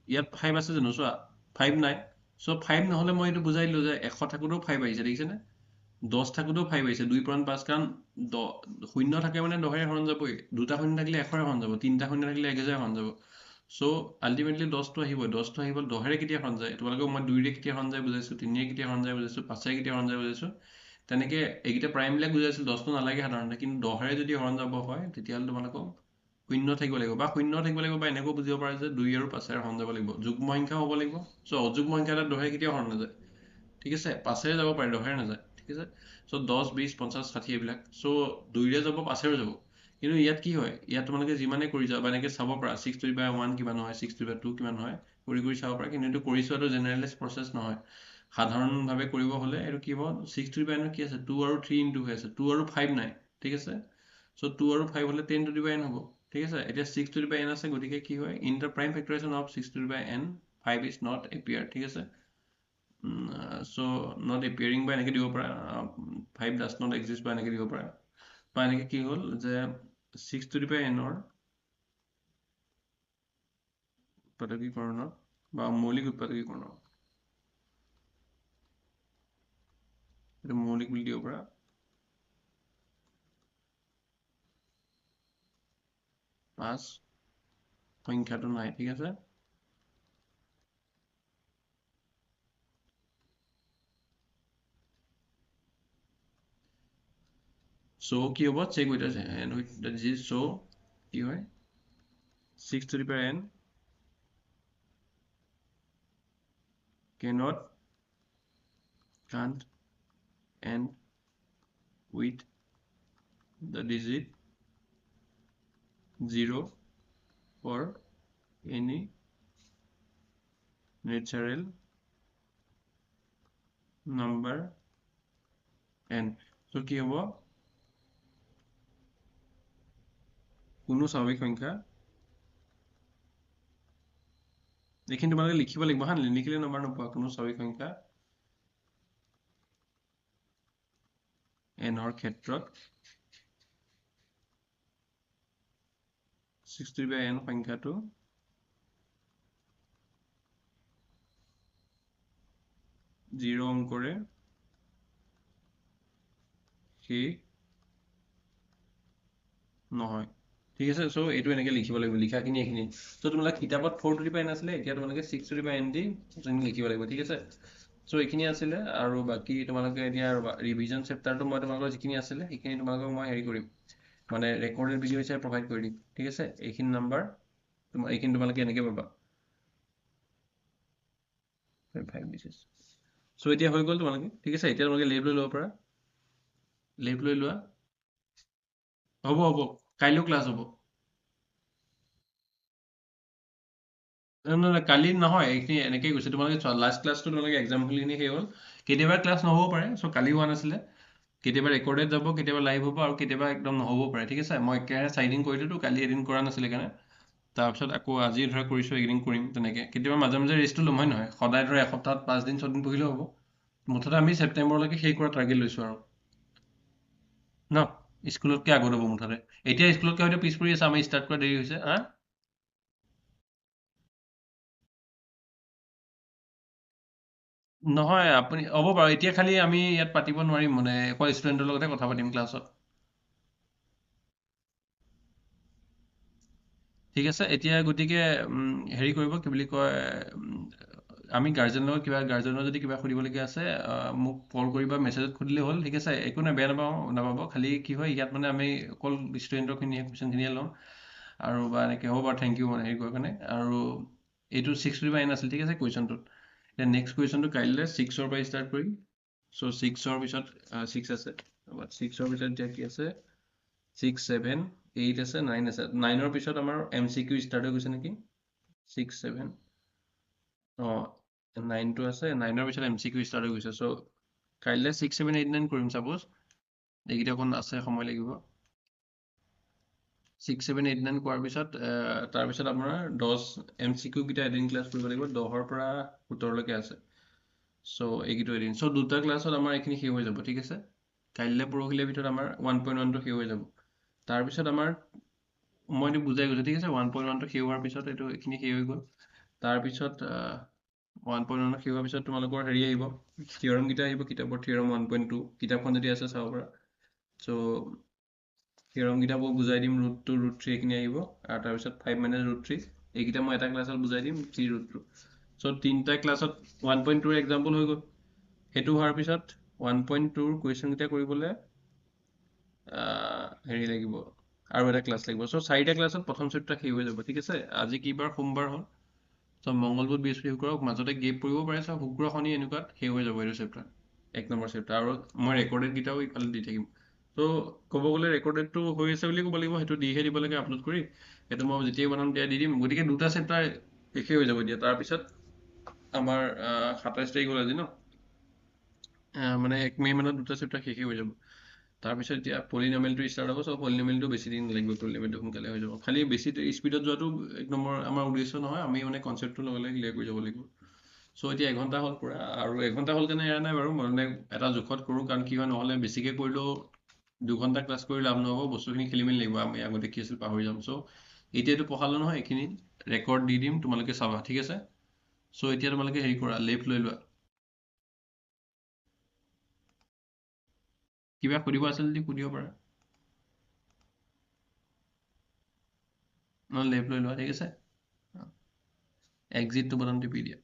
ইয়াত 5 আছে জানো চোৱা 5 নাই সো 5 নহ'লে মই এইটো বুজাই দিলোঁ যে 100 থাকোঁতেও 5 আহিছে দেখিছেনে 10 থাকোঁতেও 5 আহিছে 2 পূৰণ 5 কাৰণ 0 থাকে মানে 10ৰে হৰণ যাবই 2টা শূন্য থাকিলে 100ৰে হৰণ যাব 3টা শূন্য থাকিলে 1000ৰে হৰণ যাব সো আল্টিমেটলি 10টো আহিব 10টো আহিব 10ৰে কেতিয়া হৰণ যায় তোমালোকক মই 2ৰে কেতিয়া হৰণ যায় বুজাইছোঁ 3ৰে কেতিয়া হৰণ যায় বুজাইছোঁ 5ৰে কেতিয়া হৰণ যায় বুজাইছোঁ তেনেকৈ এইকেইটা প্ৰাইমবিলাক বুজাইছিল 10টো নালাগে সাধাৰণতে কিন্তু 10ৰে যদি হৰণ যাব হয় তেতিয়াহ'লে তোমালোকক 0 থাকিব লাগিব বা 0 থাকিব লাগিব বা এনেকৈ বুজিব পাৰে যে 2 আৰু 5ৰে হৰণ যাব লাগিব যুগ্ম সংখ্যা হ'ব লাগিব সো অযুগ্ম সংখ্যা এটা 10ৰে কেতিয়াও হৰণ নাযায় ঠিক আছে 5ৰে যাব পাৰে 10ৰে নাযায় ঠিক আছে সো 10 20 50 60 এইবিলাক সো 2ৰে যাব 5ৰে যাব কিন্তু ইয়াত কি হয় ইয়াত তোমালোকে যিমানে কৰি যাবা এনেকৈ চাব পাৰা 6 to the power 1 কিমান হয় 6 to the power 2 কিমান হয় কৰি চাব পাৰা কিন্তু এইটো কৰি চোৱাটো জেনেৰেলাইজ প্ৰচেছ নহয় সাধাৰণভাৱে কৰিব হ'লে এইটো কি হ'ব 6 to the power n কি আছে 2 আৰু 3 ইনটু হৈ আছে 2 আৰু 5 নাই ঠিক আছে সো 2 আৰু 5 হ'লে 10 to the power n হ'ব ঠিক আছে এতিয়া 6 to the power n আছে গতিকে কি হয় in the prime factorization of 6 to the power n 5 is not appear ঠিক আছে so not appearing বা এনেকৈ দিব পাৰা 5 does not exist বা এনেকৈ দিব পাৰা বা এনেকৈ কি হ'ল যে 6 to the power n ৰ উৎপাদকীকৰণ বা মৌলিক উৎপাদকীকৰণ এইটো মৌলিক বুলি দিব পাৰা পাঁচ সংখ্যাটো নাই ঠিক আছে so কি হ'ব চেক উইথ জি so কি হয় 6 to the power n can't end with the digit 0 for any natural number n so কি হ'ব কোনো স্বাভাৱিক সংখ্যা এইখিনি তোমালোকে লিখিব লাগিব হা লিখিলে নম্বৰ নোপোৱা কোনো স্বাভাৱিক সংখ্যা n ৰ ক্ষেত্ৰত 6 to the power n সংখ্যাটো 0 অংকৰে সেই নহয় ঠিক আছে সো এইটো এনেকৈ লিখিব লাগিব লিখাখিনি এইখিনি সো তোমালোকে কিতাপত 4 to the power n আছিলে এতিয়া তোমালোকে 6 to the power n দি লিখিব লাগিব ঠিক আছে সো এইখিনি আছিলে আৰু বাকি তোমালোকে এতিয়া ৰিভিজন চেপ্টাৰটো মই তোমালোকৰ যিখিনি আছিলে সেইখিনি তোমালোকক মই হেৰি কৰিম মানে ৰেকৰ্ডেড ভিডিঅ হিচাপে প্ৰভাইড কৰি দিম ঠিক আছে এইখিনি নাম্বাৰ এইখিনি তোমালোকে এনেকৈ পাবা 5 দিছ সো এতিয়া হৈ গ'ল তোমালোকে ঠিক আছে এতিয়া তোমালোকে লেব লৈ ল'ব পাৰা লেব লৈ লোৱা হ'ব হ'ব কাইলৈও ক্লাছ হ'ব কালি নহয় এইখিনি এনেকৈ গৈছে তোমালোকে লাষ্ট ক্লাছটো তোমালোকে এক্সাম হ'লখিনি সেই হ'ল কেতিয়াবা ক্লাছ নহ'ব পাৰে চ' কালি হোৱা নাছিলে কেতিয়াবা ৰেকৰ্ডেড যাব কেতিয়াবা লাইভ হ'ব আৰু কেতিয়াবা একদম নহ'ব পাৰে ঠিক আছে মই একেৰাহে 4 দিন কৰি দিলোঁ কালি এদিন কৰা নাছিলে কাৰণে তাৰপিছত আকৌ আজি ধৰা কৰিছোঁ এইকেইদিন কৰিম তেনেকৈ কেতিয়াবা মাজে মাজে ৰেষ্টটো ল'ম হয় নহয় সদায় ধৰা এসপ্তাহত 5 দিন 6 দিন পঢ়িলেও হ'ব মুঠতে আমি ছেপ্টেম্বৰলৈকে শেষ কৰা টাৰ্গেট লৈছোঁ আৰু ন স্কুলতকৈ আগত হ'ব মুঠতে এতিয়া স্কুলতকৈ হয়তো পিছ পৰি আছে আমি ষ্টাৰ্ট কৰা দেৰি হৈছে হা নহয় আপুনি হ'ব বাৰু এতিয়া খালি আমি ইয়াত পাতিব নোৱাৰিম মানে অকল ষ্টুডেণ্টৰ লগতে কথা পাতিম ক্লাছত ঠিক আছে এতিয়া গতিকে হেৰি কৰিব কি বুলি কয় আমি গাৰ্জেনৰ যদি কিবা সুধিবলগীয়া আছে মোক কল কৰি বা মেছেজত সুধিলে হ'ল ঠিক আছে একো নাই বেয়া নাপাব খালি কি হয় ইয়াত মানে আমি অকল ষ্টুডেণ্টৰখিনিয়ে কুৱেশ্যনখিনিয়ে ল'ম আৰু বা এনেকৈ হ'ব বাৰু থেংক ইউ মানে হেৰি কৰাৰ কাৰণে আৰু এইটো 6 to the power n আছিল ঠিক আছে কুৱেশ্যনটোত এতিয়া নেক্সট কুৱেশ্যনটো কাইলৈ 6ৰ পৰা ষ্টাৰ্ট কৰিম চ' 6ৰ পিছত 6 আছে 6ৰ পিছত এতিয়া কি আছে 6 7 8 আছে 9 আছে 9ৰ পিছত আমাৰ MCQ ষ্টাৰ্ট হৈ গৈছে নেকি 6 7 অঁ 9টো আছে 9ৰ পিছত MCQ ষ্টাৰ্ট হৈ গৈছে চ' কাইলৈ 6 7 8 9 কৰিম ছাপ'জ এইকেইটা অকণ আছে সময় লাগিব 6 7 8 9 কৰাৰ পিছত তাৰপিছত আপোনাৰ 10 MCQ কেইটা এদিন ক্লাছ কৰিব লাগিব 10ৰ পৰা 17লৈকে আছে চ' এইকেইটা এদিন চ' দুটা ক্লাছত আমাৰ এইখিনি শেষ হৈ যাব ঠিক আছে কাইলৈ পৰহিলৈ ভিতৰত আমাৰ 1.1টো শেষ হৈ যাব তাৰপিছত আমাৰ মই এইটো বুজাই গৈছোঁ ঠিক আছে 1.1টো শেষ হোৱাৰ পিছত এইখিনি শেষ হৈ গ'ল তাৰপিছত 1.1 শেষ হোৱাৰ পিছত তোমালোকৰ হেৰি আহিব থিয়ৰমকেইটা আহিব কিতাপৰ থিয়ৰম 1.2 কিতাপখন যদি আছে চাব পাৰা চ' থিয়ৰমকেইটা মই বুজাই দিম ৰুট 2 ৰুট 3 এইখিনি আহিব আৰু তাৰপিছত 5 - ৰুট 3 এইকেইটা মই এটা ক্লাছত বুজাই দিম 3 ৰুট 2 চ' তিনিটা ক্লাছত 1.2ৰ এক্সাম্পল হৈ গ'ল সেইটো হোৱাৰ পিছত 1.2ৰ কুৱেশ্যনকেইটা কৰিবলৈ হেৰি লাগিব আৰু এটা ক্লাছ লাগিব চ' 4টা ক্লাছত প্ৰথম চেপ্টাৰ শেষ হৈ যাব ঠিক আছে আজি কি বাৰ সোমবাৰ হ'ল চ' মংগল বুধ বৃহস্পতি শুক্ৰ মাজতে গেপ পৰিব পাৰে চ' শুক্ৰ শনি এনেকুৱাত শেষ হৈ যাব এইটো চেপ্টাৰ 1 নম্বৰ চেপ্টাৰ আৰু মই ৰেকৰ্ডেডকেইটাও ইফালে দি থাকিম ত' ক'ব গ'লে ৰেকৰ্ডেডটো হৈ আছে বুলি ক'ব লাগিব সেইটো দিহে দিব লাগে আপলোড কৰি সেইটো মই যেতিয়াই বনাম তেতিয়া দি দিম গতিকে দুটা চেপ্টাৰ শেষেই হৈ যাব এতিয়া তাৰপিছত আমাৰ 27 তাৰিখ হ'ল আজি ন মানে 1 মে' মানত দুটা চেপ্টাৰ শেষেই হৈ যাব তাৰপিছত এতিয়া পলিনমিয়েলটো ষ্টাৰ্ট হ'ব, চ' পলিনমিয়েলটো বেছি দিন লাগিব, পলিনমিয়েলটো সোনকালে হৈ যাব। খালি বেছি স্পীডত যোৱাটো এক নম্বৰ আমাৰ উদ্দেশ্য নহয়, আমি মানে কনচেপ্টটো লগে লগে ক্লিয়াৰ কৰি যাব লাগিব। চ' এতিয়া এঘণ্টা হ'ল পুৰা, আৰু এঘণ্টা হ'ল কাৰণে এৰা নাই বাৰু, মই মানে এটা জোখত কৰোঁ, কাৰণ কি হয় নহ'লে বেছিকৈ কৰিলেও 2 ঘণ্টা ক্লাছ কৰি লাভ নহ'ব, বস্তুখিনি খেলি মেলি লাগিব, আমি আগতে কি আছিল পাহৰি যাম। চ' এতিয়াতো পঢ়ালো নহয়, এইখিনি ৰেকৰ্ড দি দিম, তোমালোকে চাবা, ঠিক আছে? চ' এতিয়া তোমালোকে হেৰি কৰা, লেফ্ট লৈ লোৱা। কিবা সুধিব আছে যদি সুধিব পাৰা। লেফ্ট লৈ লোৱা, ঠিক আছে? এক্সিটটো বটন টিপি দিয়া।